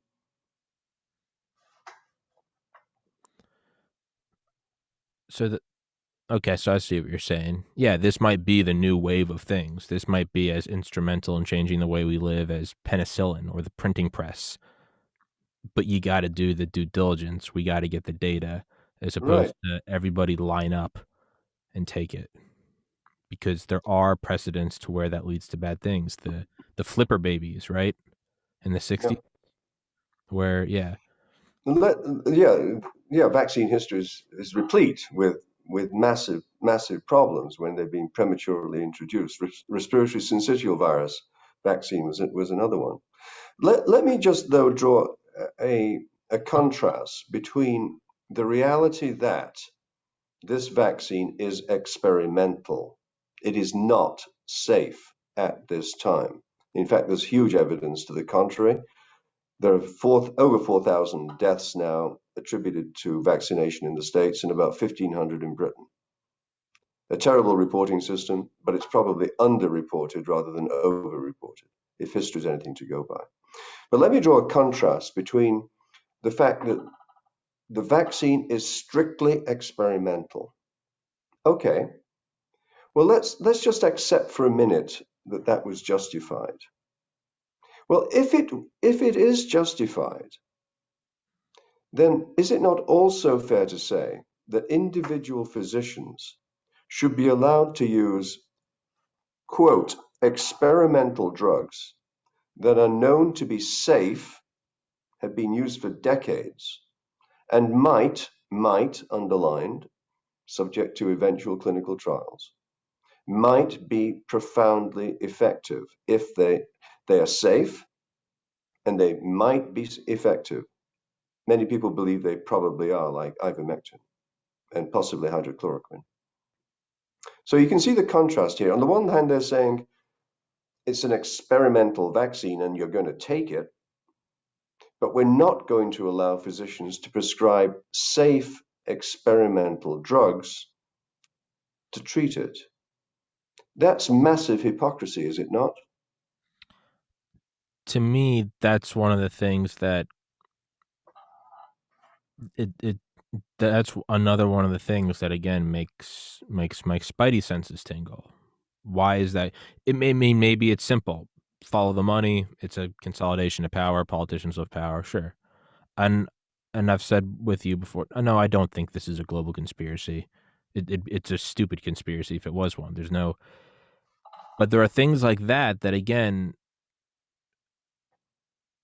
So okay, so I see what you're saying. Yeah, this might be the new wave of things. This might be as instrumental in changing the way we live as penicillin or the printing press. But you got to do the due diligence. We got to get the data as Right. opposed to everybody line up and take it, because there are precedents to where that leads to bad things. The flipper babies, right? In the Yeah. 60s, where Let, yeah. Vaccine history is replete with massive problems when they've been prematurely introduced. Respiratory syncytial virus vaccine was another one. Let me just though draw a contrast between the reality that this vaccine is experimental. It is not safe at this time. In fact, there's huge evidence to the contrary. There are over 4,000 deaths now attributed to vaccination in the States and about 1,500 in Britain. A terrible reporting system, but it's probably underreported rather than overreported, if history is anything to go by. But let me draw a contrast between the fact that the vaccine is strictly experimental. Okay, well, let's just accept for a minute that that was justified. Well, if it is justified, then is it not also fair to say that individual physicians should be allowed to use, quote, experimental drugs that are known to be safe, have been used for decades, and might, underlined, subject to eventual clinical trials, might be profoundly effective if they are safe and they might be effective. Many people believe they probably are, like ivermectin and possibly hydrochloroquine. So you can see the contrast here. On the one hand, they're saying it's an experimental vaccine and you're going to take it, but we're not going to allow physicians to prescribe safe experimental drugs to treat it. That's massive hypocrisy, is it not? to me, that's one of the things that it that's another one of the things that again makes my spidey senses tingle. Why is that? It may mean maybe it's simple. Follow the money. It's a consolidation of power. Politicians of power, sure. And I've said with you before, no, I don't think this is a global conspiracy. It's a stupid conspiracy if it was one. There's no, but there are things like that that again,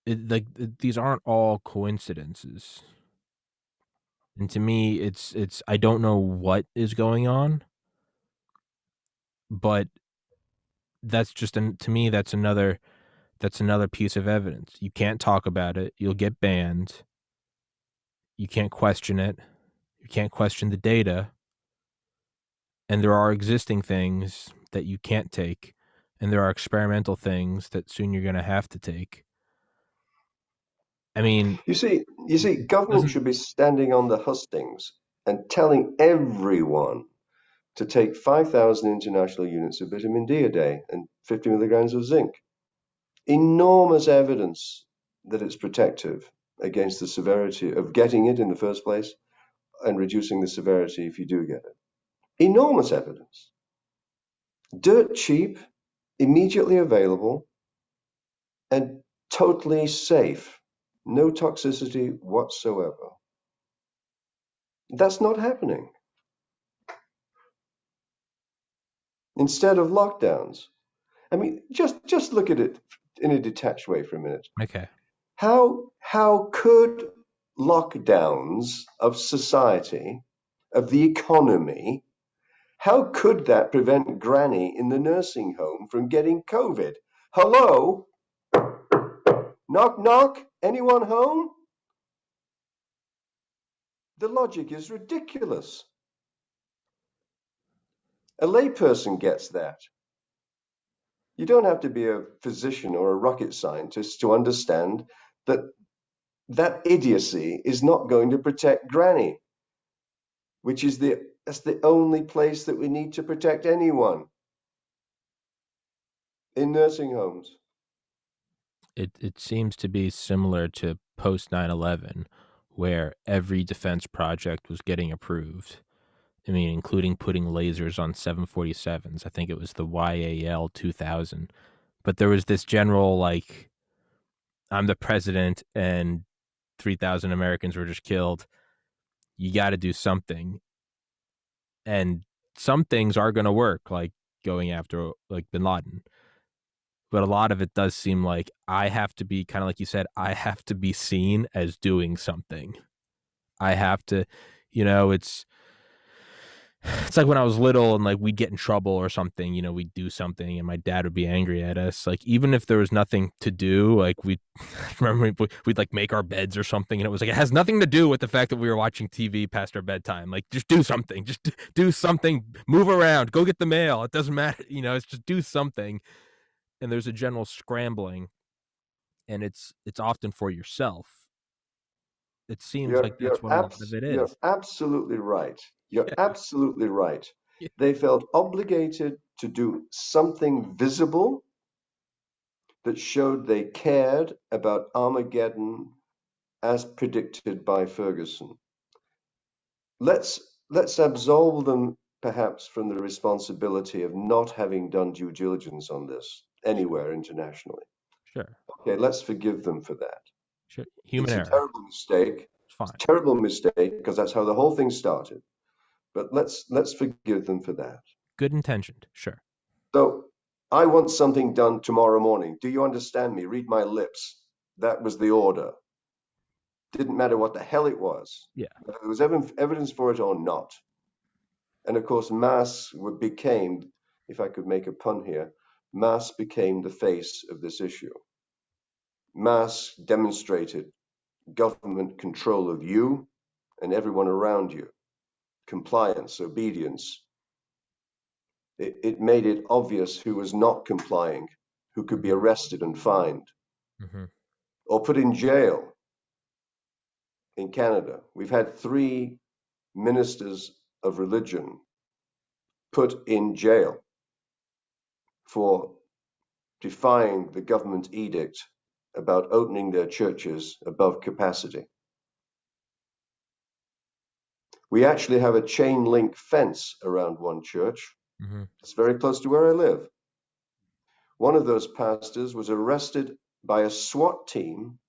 these aren't all coincidences. And to me, it's I don't know what is going on, but that's just to me that's another piece of evidence. You can't talk about it. You'll get banned. You can't question it. You can't question the data. And there are existing things that you can't take, and there are experimental things that soon you're going to have to take. I mean, You see, government doesn't should be standing on the hustings and telling everyone to take 5,000 international units of vitamin D a day and 50 milligrams of zinc. Enormous evidence that it's protective against the severity of getting it in the first place and reducing the severity if you do get it. Enormous evidence. Dirt cheap, immediately available, and totally safe. No toxicity whatsoever. That's not happening. Instead of lockdowns. I mean, just look at it in a detached way for a minute. okay. How could lockdowns of society, of the economy, how could that prevent Granny in the nursing home from getting COVID? Hello? Knock knock? Anyone home? The logic is ridiculous. A layperson gets that. You don't have to be a physician or a rocket scientist to understand that that idiocy is not going to protect Granny, which is that's the only place that we need to protect anyone in nursing homes. It seems to be similar to post 9/11, where every defense project was getting approved. I mean, including putting lasers on 747s. I think it was the YAL 2000. But there was this general, like, I'm the president and 3,000 Americans were just killed. You got to do something. And some things are going to work, like going after, like, bin Laden. But a lot of it does seem like I have to be, kind of like you said, I have to be seen as doing something. I have to, it's like when I was little and like we'd get in trouble or something, we'd do something and my dad would be angry at us. Like, even if there was nothing to do, like we remember we'd like make our beds or something. And it was like, it has nothing to do with the fact that we were watching TV past our bedtime. Like, just do something, just do something, move around, go get the mail. It doesn't matter. It's just do something. And there's a general scrambling and it's often for yourself. It seems like that's what a lot of it You're is. absolutely right. You're Yeah. absolutely right. Yeah. They felt obligated to do something visible that showed they cared about Armageddon as predicted by Ferguson. Let's absolve them perhaps from the responsibility of not having done due diligence on this anywhere internationally. Sure. Okay, let's forgive them for that. Sure. Human It's a error. terrible mistake. It's It's fine. a terrible mistake because that's how the whole thing started. But let's forgive them for that. Good intentioned. Sure. So I want something done tomorrow morning. Do you understand me? Read my lips. That was the order. Didn't matter what the hell it was, Yeah. whether there was evidence for it or not. And of course, mass became, if I could make a pun here, mass became the face of this issue. Mass demonstrated government control of you and everyone around you, compliance, obedience. It made it obvious who was not complying, who could be arrested and fined Mm-hmm. or put in jail. In Canada, we've had 3 ministers of religion put in jail for defying the government edict about opening their churches above capacity. We actually have a chain link fence around one church. Mm-hmm. It's very close to where I live. One of those pastors was arrested by a SWAT team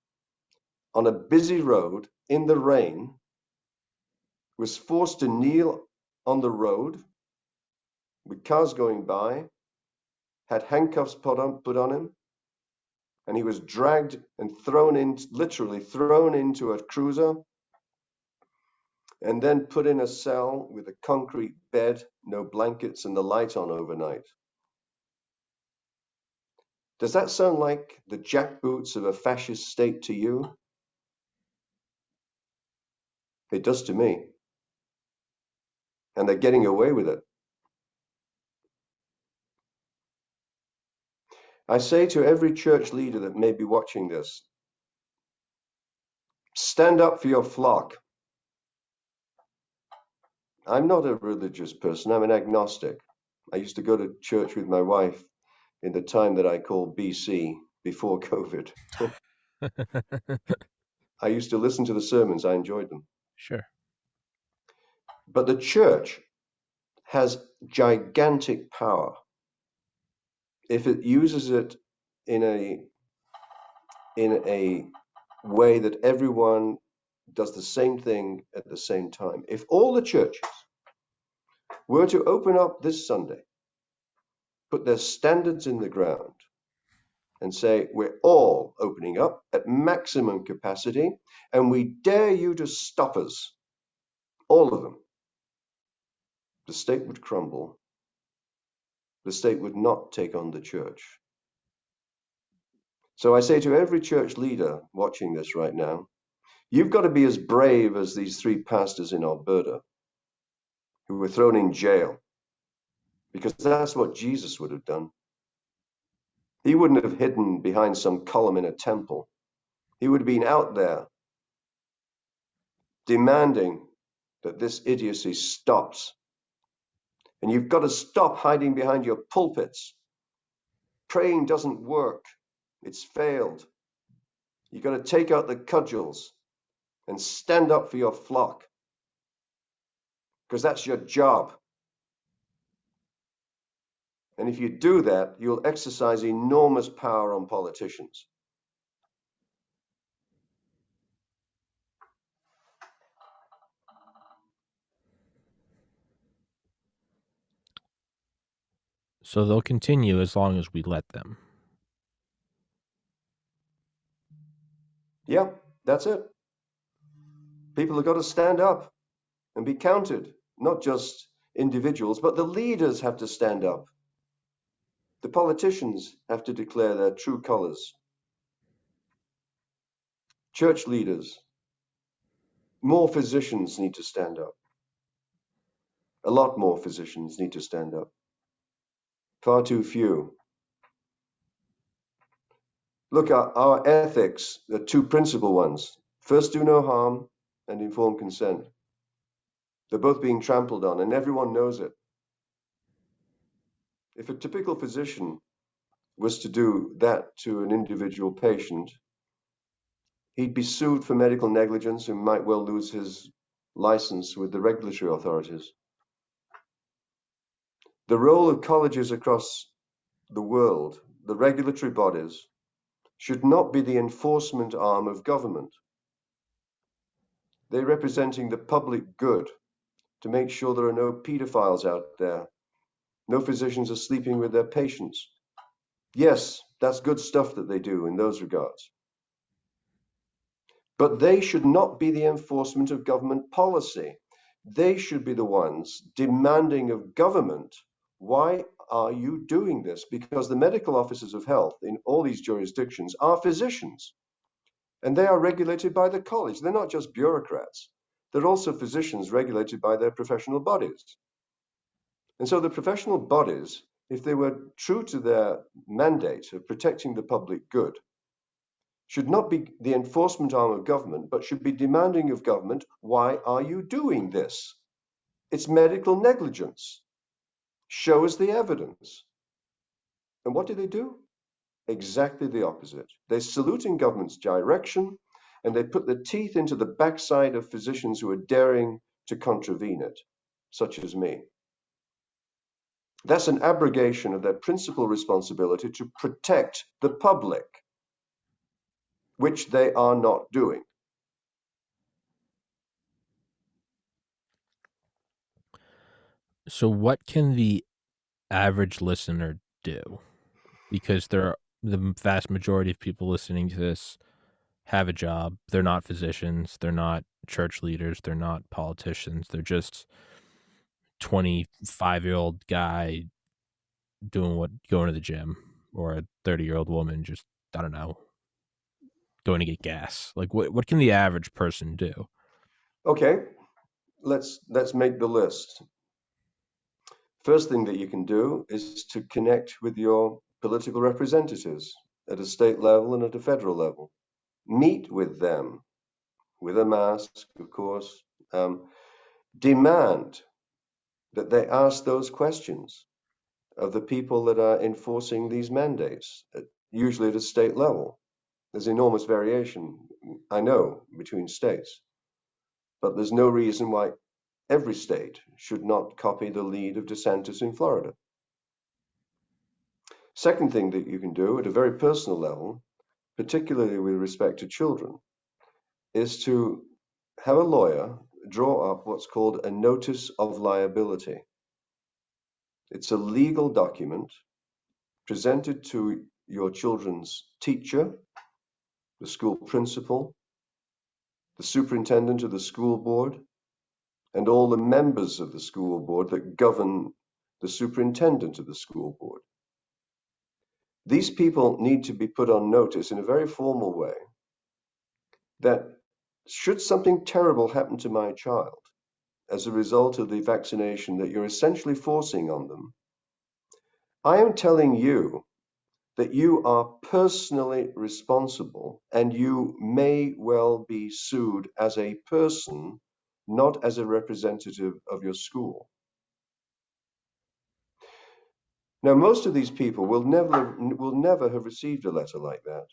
on a busy road in the rain, was forced to kneel on the road with cars going by, had handcuffs put on him, and he was dragged and literally thrown into a cruiser, and then put in a cell with a concrete bed, no blankets, and the light on overnight. Does that sound like the jackboots of a fascist state to you? It does to me. And they're getting away with it. I say to every church leader that may be watching this, stand up for your flock. I'm not a religious person, I'm an agnostic. I used to go to church with my wife in the time that I call BC, before COVID. I used to listen to the sermons, I enjoyed them. Sure. But the church has gigantic power if it uses it in a way that everyone does the same thing at the same time. If all the churches were to open up this Sunday, put their standards in the ground, and say, we're all opening up at maximum capacity, and we dare you to stop us, all of them, the state would crumble. The state would not take on the church. So I say to every church leader watching this right now, You've got to be as brave as these 3 pastors in Alberta who were thrown in jail, because that's what Jesus would have done. He wouldn't have hidden behind some column in a temple. He would have been out there demanding that this idiocy stops. And you've got to stop hiding behind your pulpits. Praying doesn't work. It's failed. You've got to take out the cudgels and stand up for your flock, because that's your job. And if you do that, you'll exercise enormous power on politicians. So they'll continue as long as we let them. Yeah, that's it. People have got to stand up and be counted. Not just individuals, but the leaders have to stand up. The politicians have to declare their true colors. Church leaders, more physicians need to stand up. A lot more physicians need to stand up. Far too few. Look, our ethics, the 2 principal ones. First, do no harm, and informed consent. They're both being trampled on, and everyone knows it. If a typical physician was to do that to an individual patient, he'd be sued for medical negligence and might well lose his license with the regulatory authorities. The role of colleges across the world, the regulatory bodies, should not be the enforcement arm of government. They're representing the public good to make sure there are no pedophiles out there, no physicians are sleeping with their patients. Yes, that's good stuff that they do in those regards. But they should not be the enforcement of government policy. They should be the ones demanding of government, why are you doing this? Because the medical officers of health in all these jurisdictions are physicians, and they are regulated by the college. They're not just bureaucrats. They're also physicians regulated by their professional bodies. And so the professional bodies, if they were true to their mandate of protecting the public good, should not be the enforcement arm of government, but should be demanding of government, why are you doing this? It's medical negligence. Show us the evidence. And what do? Exactly the opposite. They salute in government's direction, and they put the teeth into the backside of physicians who are daring to contravene it, such as me. That's an abrogation of their principal responsibility to protect the public, which they are not doing. So what can the average listener do? Because the vast majority of people listening to this have a job. They're not physicians. They're not church leaders. They're not politicians. They're just 25-year-old guy going to the gym, or a 30-year-old woman just, I don't know, going to get gas. Like what can the average person do? Okay, let's make the list. First thing that you can do is to connect with your political representatives at a state level and at a federal level. Meet with them with a mask, of course. Demand that they ask those questions of the people that are enforcing these mandates, usually at a state level. There's enormous variation, I know, between states, but there's no reason why every state should not copy the lead of DeSantis in Florida. Second thing that you can do at a very personal level, particularly with respect to children, is to have a lawyer draw up what's called a notice of liability. It's a legal document presented to your children's teacher, the school principal, the superintendent of the school board, and all the members of the school board that govern the superintendent of the school board. These people need to be put on notice in a very formal way that should something terrible happen to my child as a result of the vaccination that you're essentially forcing on them, I am telling you that you are personally responsible and you may well be sued as a person, not as a representative of your school. Now, most of these people will never have received a letter like that.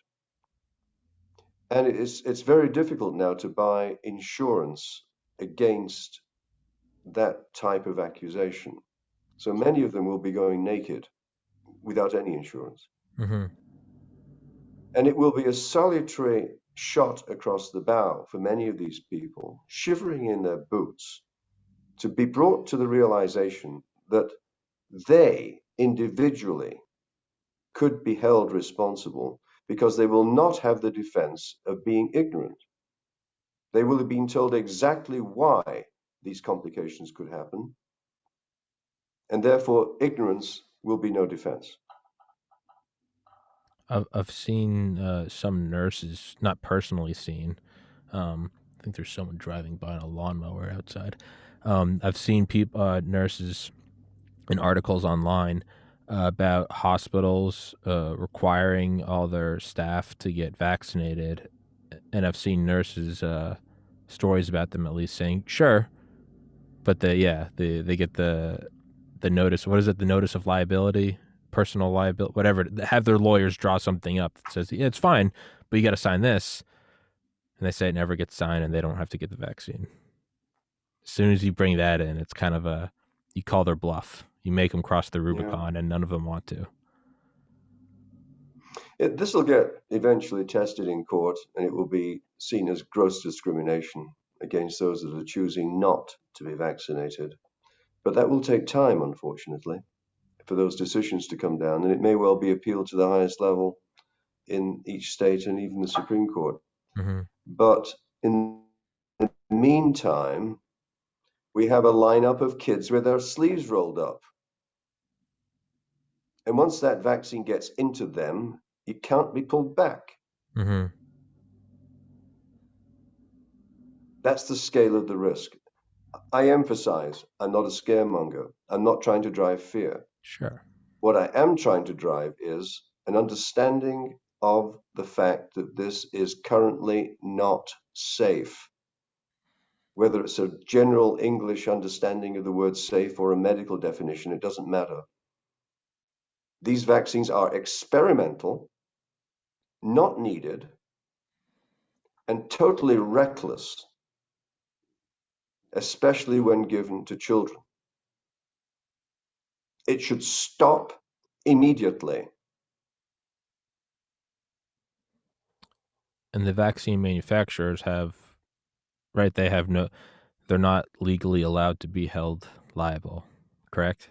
And it's very difficult now to buy insurance against that type of accusation. So many of them will be going naked without any insurance. Mm-hmm. And it will be a salutary shot across the bow for many of these people, shivering in their boots, to be brought to the realization that they individually could be held responsible because they will not have the defense of being ignorant. They will have been told exactly why these complications could happen, and therefore ignorance will be no defense. I've seen some nurses, not personally seen. I think there's someone driving by on a lawnmower outside. I've seen nurses in articles online about hospitals requiring all their staff to get vaccinated, and I've seen nurses stories about them at least saying sure, but they get the notice. What is it? The notice of liability, personal liability, whatever. Have their lawyers draw something up that says yeah, it's fine, but you got to sign this, and they say it never gets signed, and they don't have to get the vaccine. As soon as you bring that in, it's kind of you call their bluff. You make them cross the Yeah. Rubicon, and none of them want to. This will get eventually tested in court, and it will be seen as gross discrimination against those that are choosing not to be vaccinated. But that will take time, unfortunately, for those decisions to come down, and it may well be appealed to the highest level in each state and even the Supreme Court. Mm-hmm. But in the meantime, we have a lineup of kids with their sleeves rolled up. And once that vaccine gets into them, it can't be pulled back. Mm-hmm. That's the scale of the risk. I emphasize, I'm not a scaremonger. I'm not trying to drive fear. Sure. What I am trying to drive is an understanding of the fact that this is currently not safe. Whether it's a general English understanding of the word safe or a medical definition, it doesn't matter. These vaccines are experimental, not needed, and totally reckless, especially when given to children. It should stop immediately. And the vaccine manufacturers have, right? They're not legally allowed to be held liable, correct?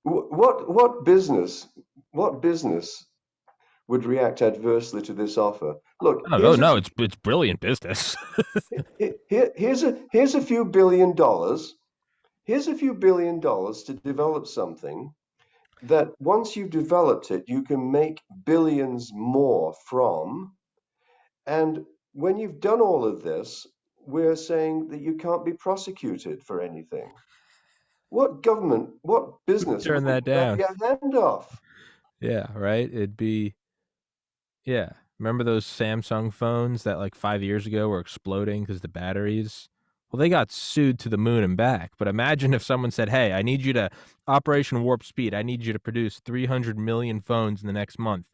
What business would react adversely to this offer? Look, Oh no, it's brilliant business. here's a few billion dollars. Here's a few billion dollars to develop something that once you've developed it, you can make billions more from. And when you've done all of this, we're saying that you can't be prosecuted for anything. What government, what business Turn wouldn't that bat down. your hand off? Yeah, right. Yeah. Remember those Samsung phones that like 5 years ago were exploding because the batteries? Well, they got sued to the moon and back. But imagine if someone said, "Hey, I need you to Operation Warp Speed. I need you to produce 300 million phones in the next month."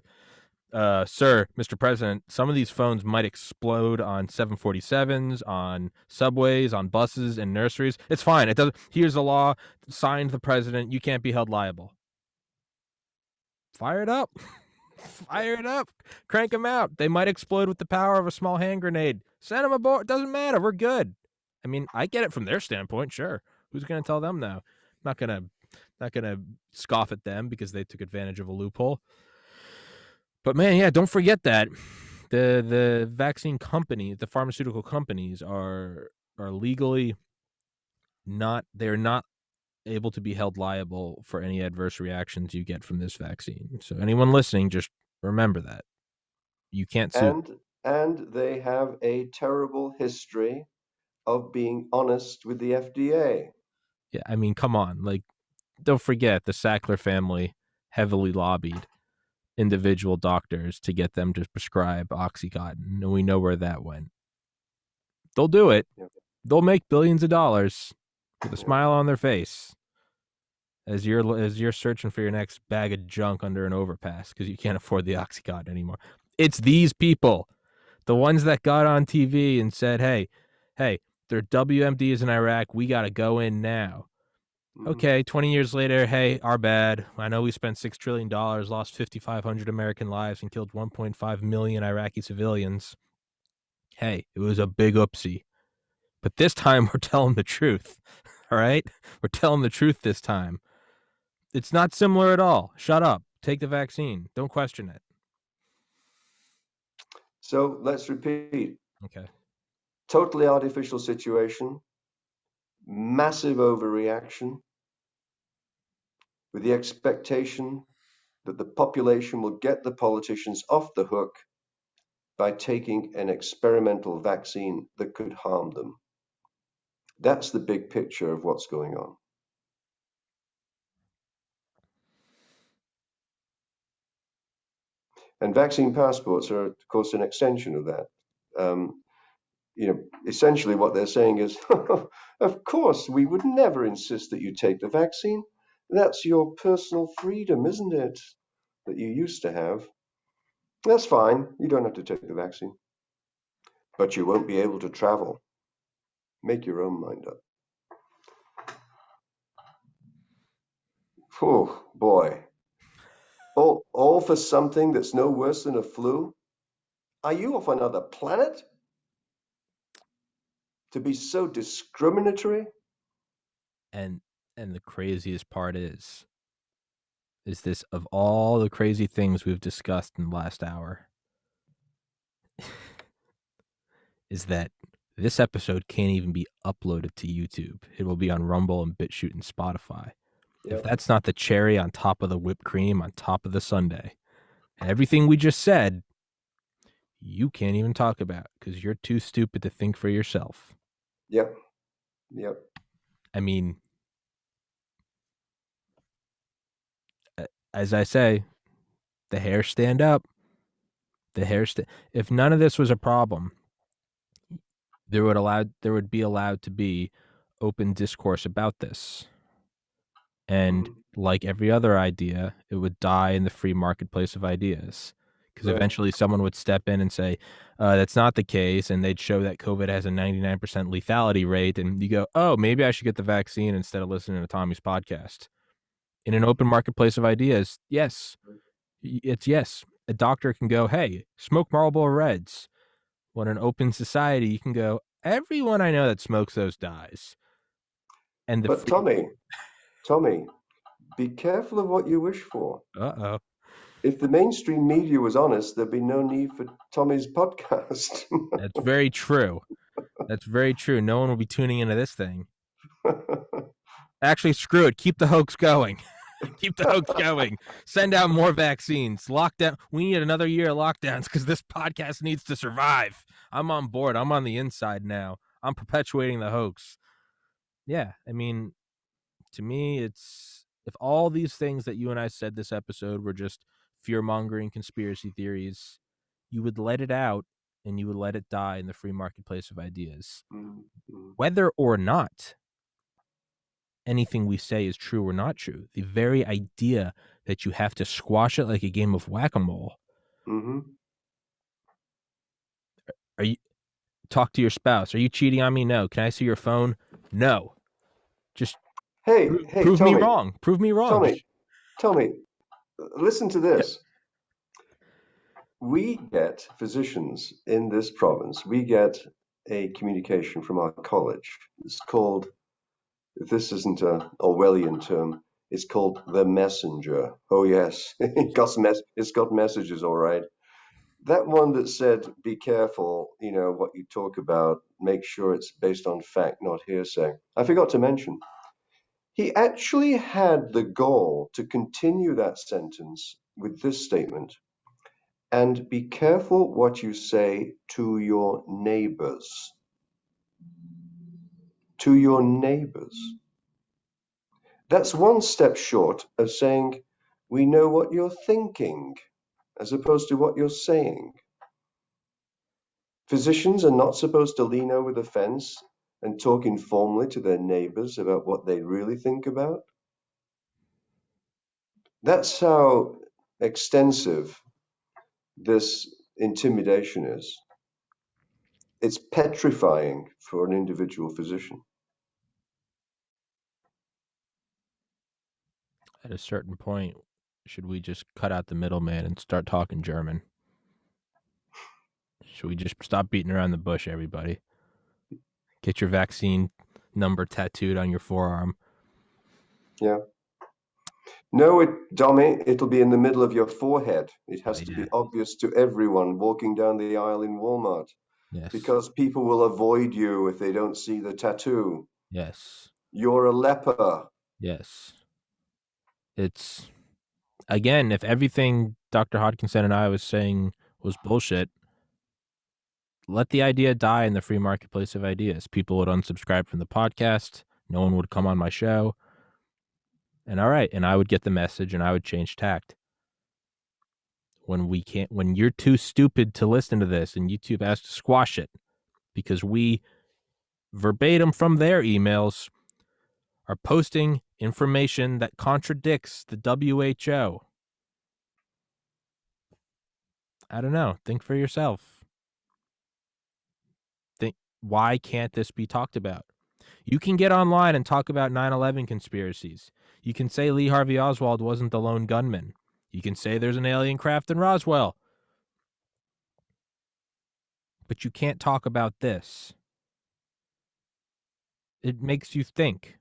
Sir, Mr. President, some of these phones might explode on 747s, on subways, on buses, and nurseries. It's fine. It doesn't. Here's the law. Signed the president. You can't be held liable. Fire it up. Fire it up. Crank them out. They might explode with the power of a small hand grenade. Send them aboard. Doesn't matter. We're good. I mean, I get it from their standpoint. Sure. Who's going to tell them no? Not gonna scoff at them because they took advantage of a loophole. But man, yeah, don't forget that the vaccine company, the pharmaceutical companies are legally they're not able to be held liable for any adverse reactions you get from this vaccine. So anyone listening, just remember that. You can't sue And and they have a terrible history of being honest with the FDA. Yeah, I mean, come on. Like, don't forget the Sackler family heavily lobbied individual doctors to get them to prescribe Oxycontin, and we know where that went. They'll do it. Yeah. They'll make billions of dollars with a Yeah. smile on their face as you're searching for your next bag of junk under an overpass because you can't afford the Oxycontin anymore. It's these people, the ones that got on TV and said, "Hey, there are WMDs in Iraq. We got to go in now." Mhm. Okay, 20 years later, hey, our bad. I know we spent $6 trillion, lost 5,500 American lives, and killed 1.5 million Iraqi civilians. Hey, it was a big oopsie. But this time, we're telling the truth. All right? We're telling the truth this time. It's not similar at all. Shut up. Take the vaccine. Don't question it. So let's repeat. Okay. Totally artificial situation, massive overreaction, with the expectation that the population will get the politicians off the hook by taking an experimental vaccine that could harm them. That's the big picture of what's going on. And vaccine passports are, of course, an extension of that. Um, essentially what they're saying is, of course, we would never insist that you take the vaccine. That's your personal freedom, isn't it? That you used to have. That's fine. You don't have to take the vaccine. But you won't be able to travel. Make your own mind up. Oh, boy. All for something that's no worse than a flu? Are you off another planet? To be so discriminatory? And the craziest part is this, of all the crazy things we've discussed in the last hour, is that this episode can't even be uploaded to YouTube. It will be on Rumble and BitChute and Spotify. If Yep. that's not the cherry on top of the whipped cream on top of the sundae, and everything we just said, you can't even talk about because you're too stupid to think for yourself. Yep. Yep. I mean, as I say, the hairs stand up. If none of this was a problem, there would be allowed to be open discourse about this. And Mhm. like every other idea, it would die in the free marketplace of ideas. Because Right. eventually someone would step in and say, that's not the case. And they'd show that COVID has a 99% lethality rate. And you go, oh, maybe I should get the vaccine instead of listening to Tommy's podcast. In an open marketplace of ideas, yes. It's yes. A doctor can go, hey, smoke Marlboro Reds. When an open society, you can go, everyone I know that smokes those dies. And the But free, Tommy, be careful of what you wish for. uh-oh. If the mainstream media was honest, there'd be no need for Tommy's podcast. That's very true. That's very true. No one will be tuning into this thing. Actually, screw it. Keep the hoax going. Keep the hoax going. Send out more vaccines. Lockdown. We need another year of lockdowns because this podcast needs to survive. I'm on board. I'm on the inside now. I'm perpetuating the hoax. Yeah, I mean, to me, it's if all these things that you and I said this episode were just fear-mongering conspiracy theories, you would let it out and you would let it die in the free marketplace of ideas. Mhm. Whether or not anything we say is true or not true, the very idea that you have to squash it like a game of whack-a-mole. Mhm. Are you talk to your spouse? Are you cheating on me? No. Can I see your phone? No. Just Hey, prove me Tommy, wrong. Prove me wrong. Tommy, Tommy, listen to Yeah. this. We get physicians in this province, we get a communication from our college. It's called, if this isn't an Orwellian term, it's called the messenger. Oh, yes, it's got messages, all right. That one that said, be careful, what you talk about, make sure it's based on fact, not hearsay. I forgot to mention, he actually had the gall to continue that sentence with this statement. And be careful what you say to your neighbors. To your neighbors. That's one step short of saying, we know what you're thinking, as opposed to what you're saying. Physicians are not supposed to lean over the fence and talk informally to their neighbors about what they really think about. That's how extensive this intimidation is. It's petrifying for an individual physician. At a certain point, should we just cut out the middleman and start talking German? Should we just stop beating around the bush, everybody? Get your vaccine number tattooed on your forearm. Yeah. No, Dommy, it'll be in the middle of your forehead. It has to be obvious to everyone walking down the aisle in Walmart. Yes. Because people will avoid you if they don't see the tattoo. Yes. You're a leper. Yes. It's, again, if everything Dr. Hodkinson and I was saying was bullshit, let the idea die in the free marketplace of ideas. People would unsubscribe from the podcast. No one would come on my show. And all right, and I would get the message and I would change tact. When you're too stupid to listen to this and YouTube has to squash it because we verbatim from their emails are posting information that contradicts the WHO. I don't know. Think for yourself. Why can't this be talked about? You can get online and talk about 9/11 conspiracies. You can say Lee Harvey Oswald wasn't the lone gunman. You can say there's an alien craft in Roswell. But you can't talk about this. It makes you think.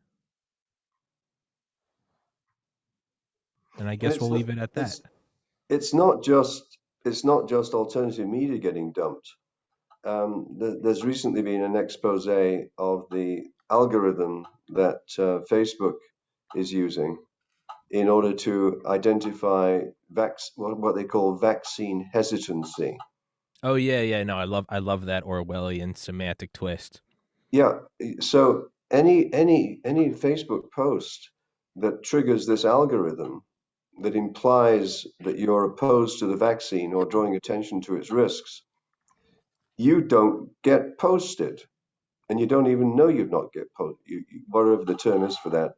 And I guess we'll leave it at that. It's not just alternative media getting dumped. There's recently been an expose of the algorithm that Facebook is using in order to identify what they call vaccine hesitancy. Oh yeah. No, I love that Orwellian semantic twist. Yeah. So any Facebook post that triggers this algorithm that implies that you're opposed to the vaccine or drawing attention to its risks, you don't get posted, and you don't even know you've not get posted. Whatever the term is for that,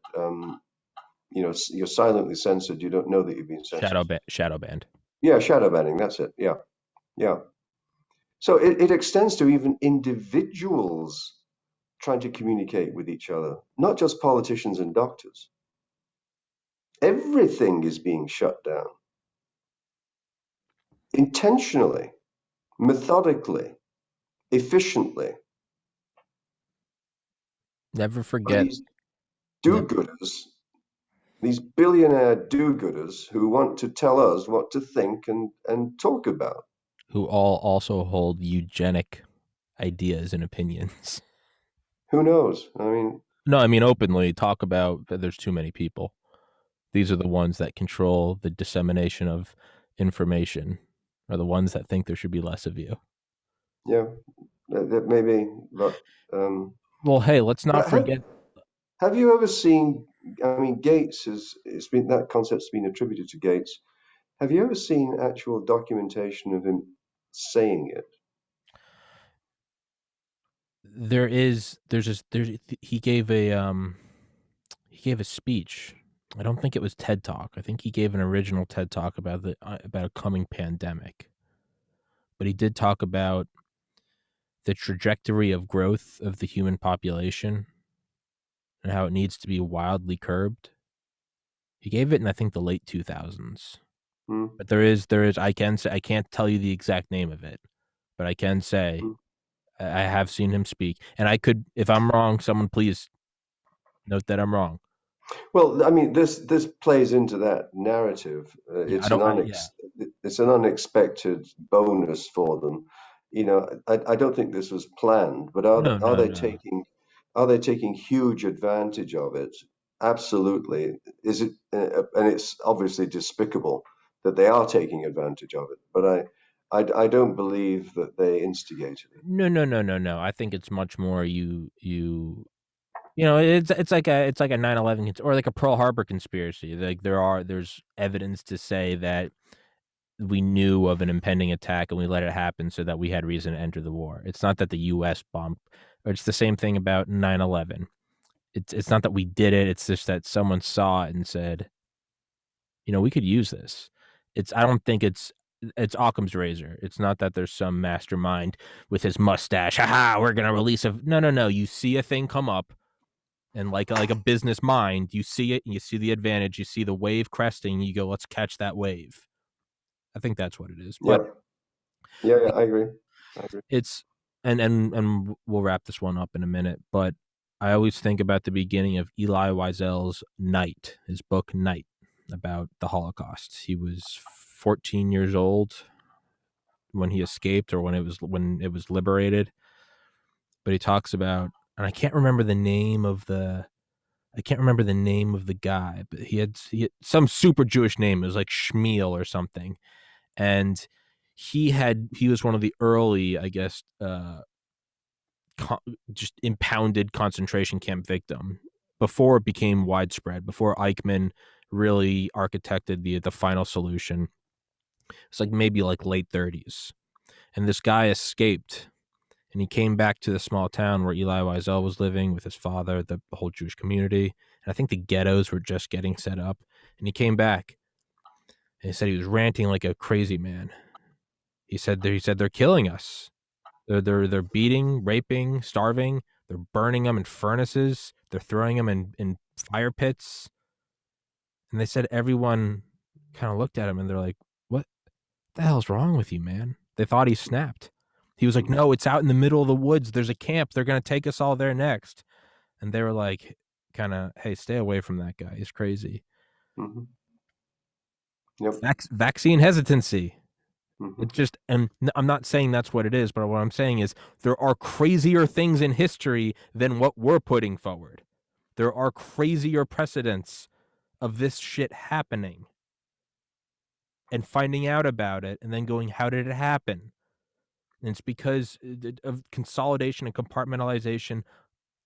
you're silently censored. You don't know that you've been censored. Shadow banned. Yeah, shadow banning. That's it. Yeah, yeah. So it extends to even individuals trying to communicate with each other, not just politicians and doctors. Everything is being shut down intentionally, methodically, efficiently. Never forget These do-gooders, these billionaire do-gooders who want to tell us what to think and talk about. Who all also hold eugenic ideas and opinions. Who knows? No, I mean openly talk about that there's too many people. These are the ones that control the dissemination of information, are the ones that think there should be less of you. Yeah, that maybe, but well, hey, let's not forget. Have you ever seen? Gates it's been that concept's been attributed to Gates. Have you ever seen actual documentation of him saying it? He gave a speech. I don't think it was TED Talk. I think he gave an original TED Talk about a coming pandemic. But he did talk about the trajectory of growth of the human population and how it needs to be wildly curbed. He gave it in, I think, the late 2000s. But there is I can't tell you the exact name of it, but I can say I have seen him speak. And I could, if I'm wrong, someone please note that I'm wrong. Well, this plays into that narrative. It's an unexpected bonus for them. I don't think this was planned, but are they taking huge advantage of it? Absolutely. And it's obviously despicable that they are taking advantage of it. But I don't believe that they instigated it. No. I think it's much more it's like a 9/11 or like a Pearl Harbor conspiracy. Like there's evidence to say that we knew of an impending attack and we let it happen so that we had reason to enter the war. It's not that the U.S. bombed. Or it's the same thing about 9/11. It's not that we did it. It's just that someone saw it and said, we could use this. I don't think it's Occam's razor. It's not that there's some mastermind with his mustache. Haha, we're gonna release a no. You see a thing come up, and like a business mind, you see it and you see the advantage. You see the wave cresting. You go, let's catch that wave. I think that's what it is. But Yeah, yeah, I agree. I agree. it's and we'll wrap this one up in a minute. But I always think about the beginning of Elie Wiesel's Night, his book Night, about the Holocaust. He was 14 years old when he escaped, or when it was liberated. But he talks about, and I can't remember the name of the guy, but he had some super Jewish name. It was like Shmuel or something, and he was one of the early, I guess, just impounded concentration camp victim before it became widespread. Before Eichmann really architected the final solution, it's like maybe like late 30s, and this guy escaped. And he came back to the small town where Elie Wiesel was living with his father, the whole Jewish community. And I think the ghettos were just getting set up. And he came back and he said he was ranting like a crazy man. He said they're killing us. They're beating, raping, starving. They're burning them in furnaces. They're throwing them in fire pits. And they said everyone kind of looked at him and they're like, "What the hell's wrong with you, man?" They thought he snapped. He was like, Mhm. "No, it's out in the middle of the woods. There's a camp. They're going to take us all there next." And they were like, kind of, "Hey, stay away from that guy. He's crazy." Mhm. Yep. Vaccine hesitancy. Mhm. It's just, and I'm not saying that's what it is, but what I'm saying is there are crazier things in history than what we're putting forward. There are crazier precedents of this shit happening and finding out about it and then going, how did it happen? And it's because of consolidation and compartmentalization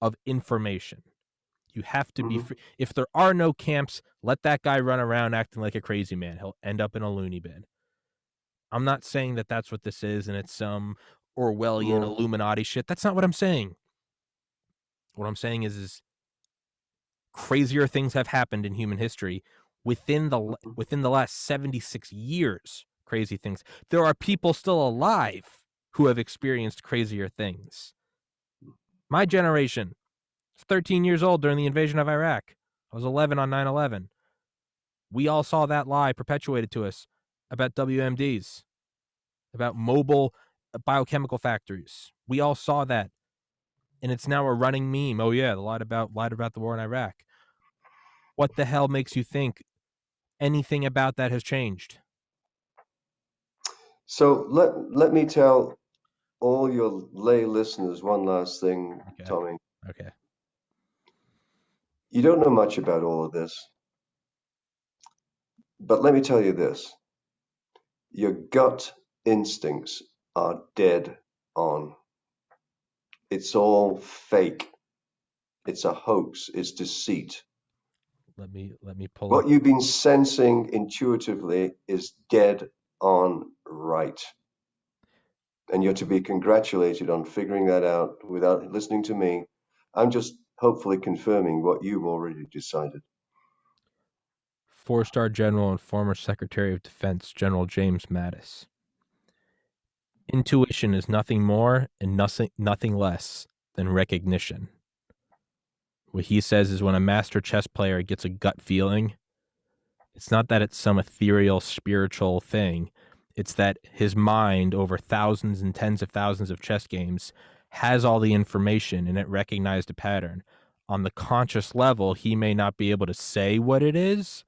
of information. You have to be Mhm. free. If there are no camps, let that guy run around acting like a crazy man. He'll end up in a loony bin. I'm not saying that that's what this is and it's some Orwellian No. Illuminati shit. That's not what I'm saying. What I'm saying is crazier things have happened in human history Mhm. within the last 76 years. Crazy things. There are people still alive who have experienced crazier things. My generation, 13 years old during the invasion of Iraq. I was 11 on 9/11. We all saw that lie perpetuated to us about WMDs, about mobile biochemical factories. We all saw that, and it's now a running meme. Oh yeah, lied about the war in Iraq. What the hell makes you think anything about that has changed? So let me tell all your lay listeners one last thing, Okay. Tommy. Okay. You don't know much about all of this, but let me tell you this. Your gut instincts are dead on. It's all fake. It's a hoax. It's deceit. Let me pull up. What you've been sensing intuitively is dead on right. And you're to be congratulated on figuring that out without listening to me. I'm just hopefully confirming what you've already decided. 4-star general and former Secretary of Defense General James Mattis. Intuition is nothing more and nothing less than recognition. What he says is when a master chess player gets a gut feeling, it's not that it's some ethereal spiritual thing. It's that his mind, over thousands and tens of thousands of chess games, has all the information and it recognized a pattern. On the conscious level, he may not be able to say what it is,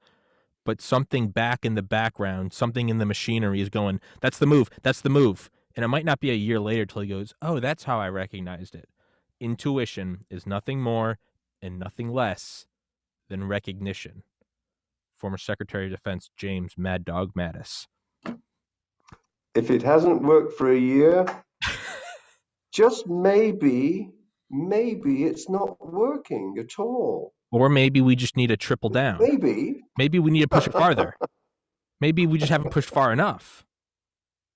but something back in the background, something in the machinery is going, that's the move, that's the move. And it might not be a year later till he goes, oh, that's how I recognized it. Intuition is nothing more and nothing less than recognition. Former Secretary of Defense James Mad Dog Mattis. if it hasn't worked for a year, just maybe it's not working at all. Or maybe we just need to triple down. Maybe. Maybe we need to push it farther. Maybe we just haven't pushed far enough.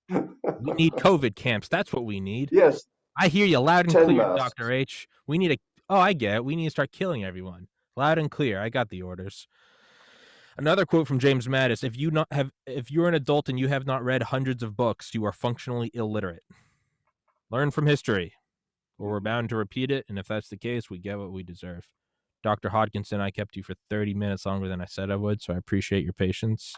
We need COVID camps. That's what we need. Yes. I hear you loud and 10 clear, masks. Dr. H. We need I get it. We need to start killing everyone. Loud and clear. I got the orders. Another quote from James Mattis: if you're an adult and you have not read hundreds of books, you are functionally illiterate. Learn from history, or we're bound to repeat it, and if that's the case, we get what we deserve. Dr. Hodgkinson, I kept you for 30 minutes longer than I said I would, so I appreciate your patience.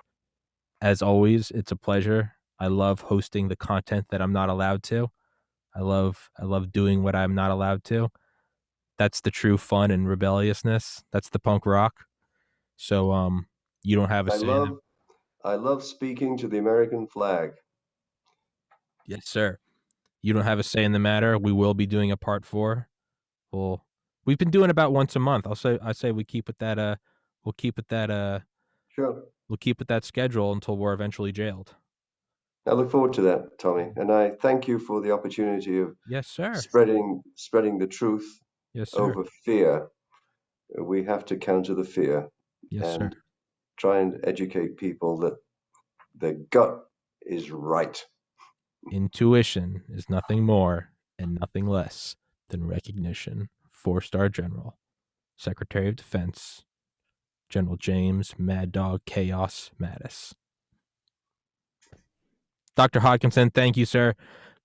As always, it's a pleasure. I love hosting the content that I'm not allowed to. I love doing what I'm not allowed to. That's the true fun and rebelliousness. That's the punk rock. So you don't have a say in it. I love speaking to the American flag. Yes, sir. You don't have a say in the matter. We will be doing a part 4. We've been doing about once a month. I say we keep with that Sure. We'll keep with that schedule until we're eventually jailed. I look forward to that, Tommy, and I thank you for the opportunity of Yes, sir. spreading the truth Yes, sir. over fear. We have to counter the fear. Yes, and sir. try and educate people that their gut is right. Intuition is nothing more and nothing less than recognition. 4-star General, Secretary of Defense, General James Mad Dog Chaos Mattis. Dr. Hodgkinson, thank you, sir.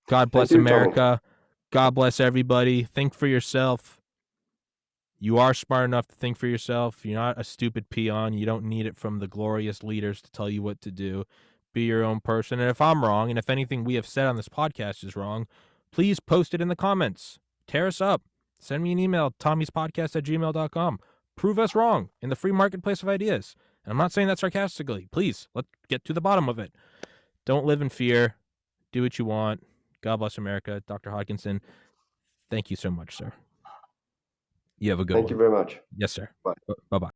God bless America. Tommy. God bless everybody. Think for yourself. You are smart enough to think for yourself. You're not a stupid peon. You don't need it from the glorious leaders to tell you what to do. Be your own person. And if I'm wrong, and if anything we have said on this podcast is wrong, please post it in the comments. Tear us up. Send me an email, tommyspodcast@gmail.com. Prove us wrong in the free marketplace of ideas. And I'm not saying that sarcastically. Please, let's get to the bottom of it. Don't live in fear. Do what you want. God bless America. Dr. Hodgkinson, thank you so much, sir. You have a good one. Thank you very much. Yes, sir. Bye. Bye-bye.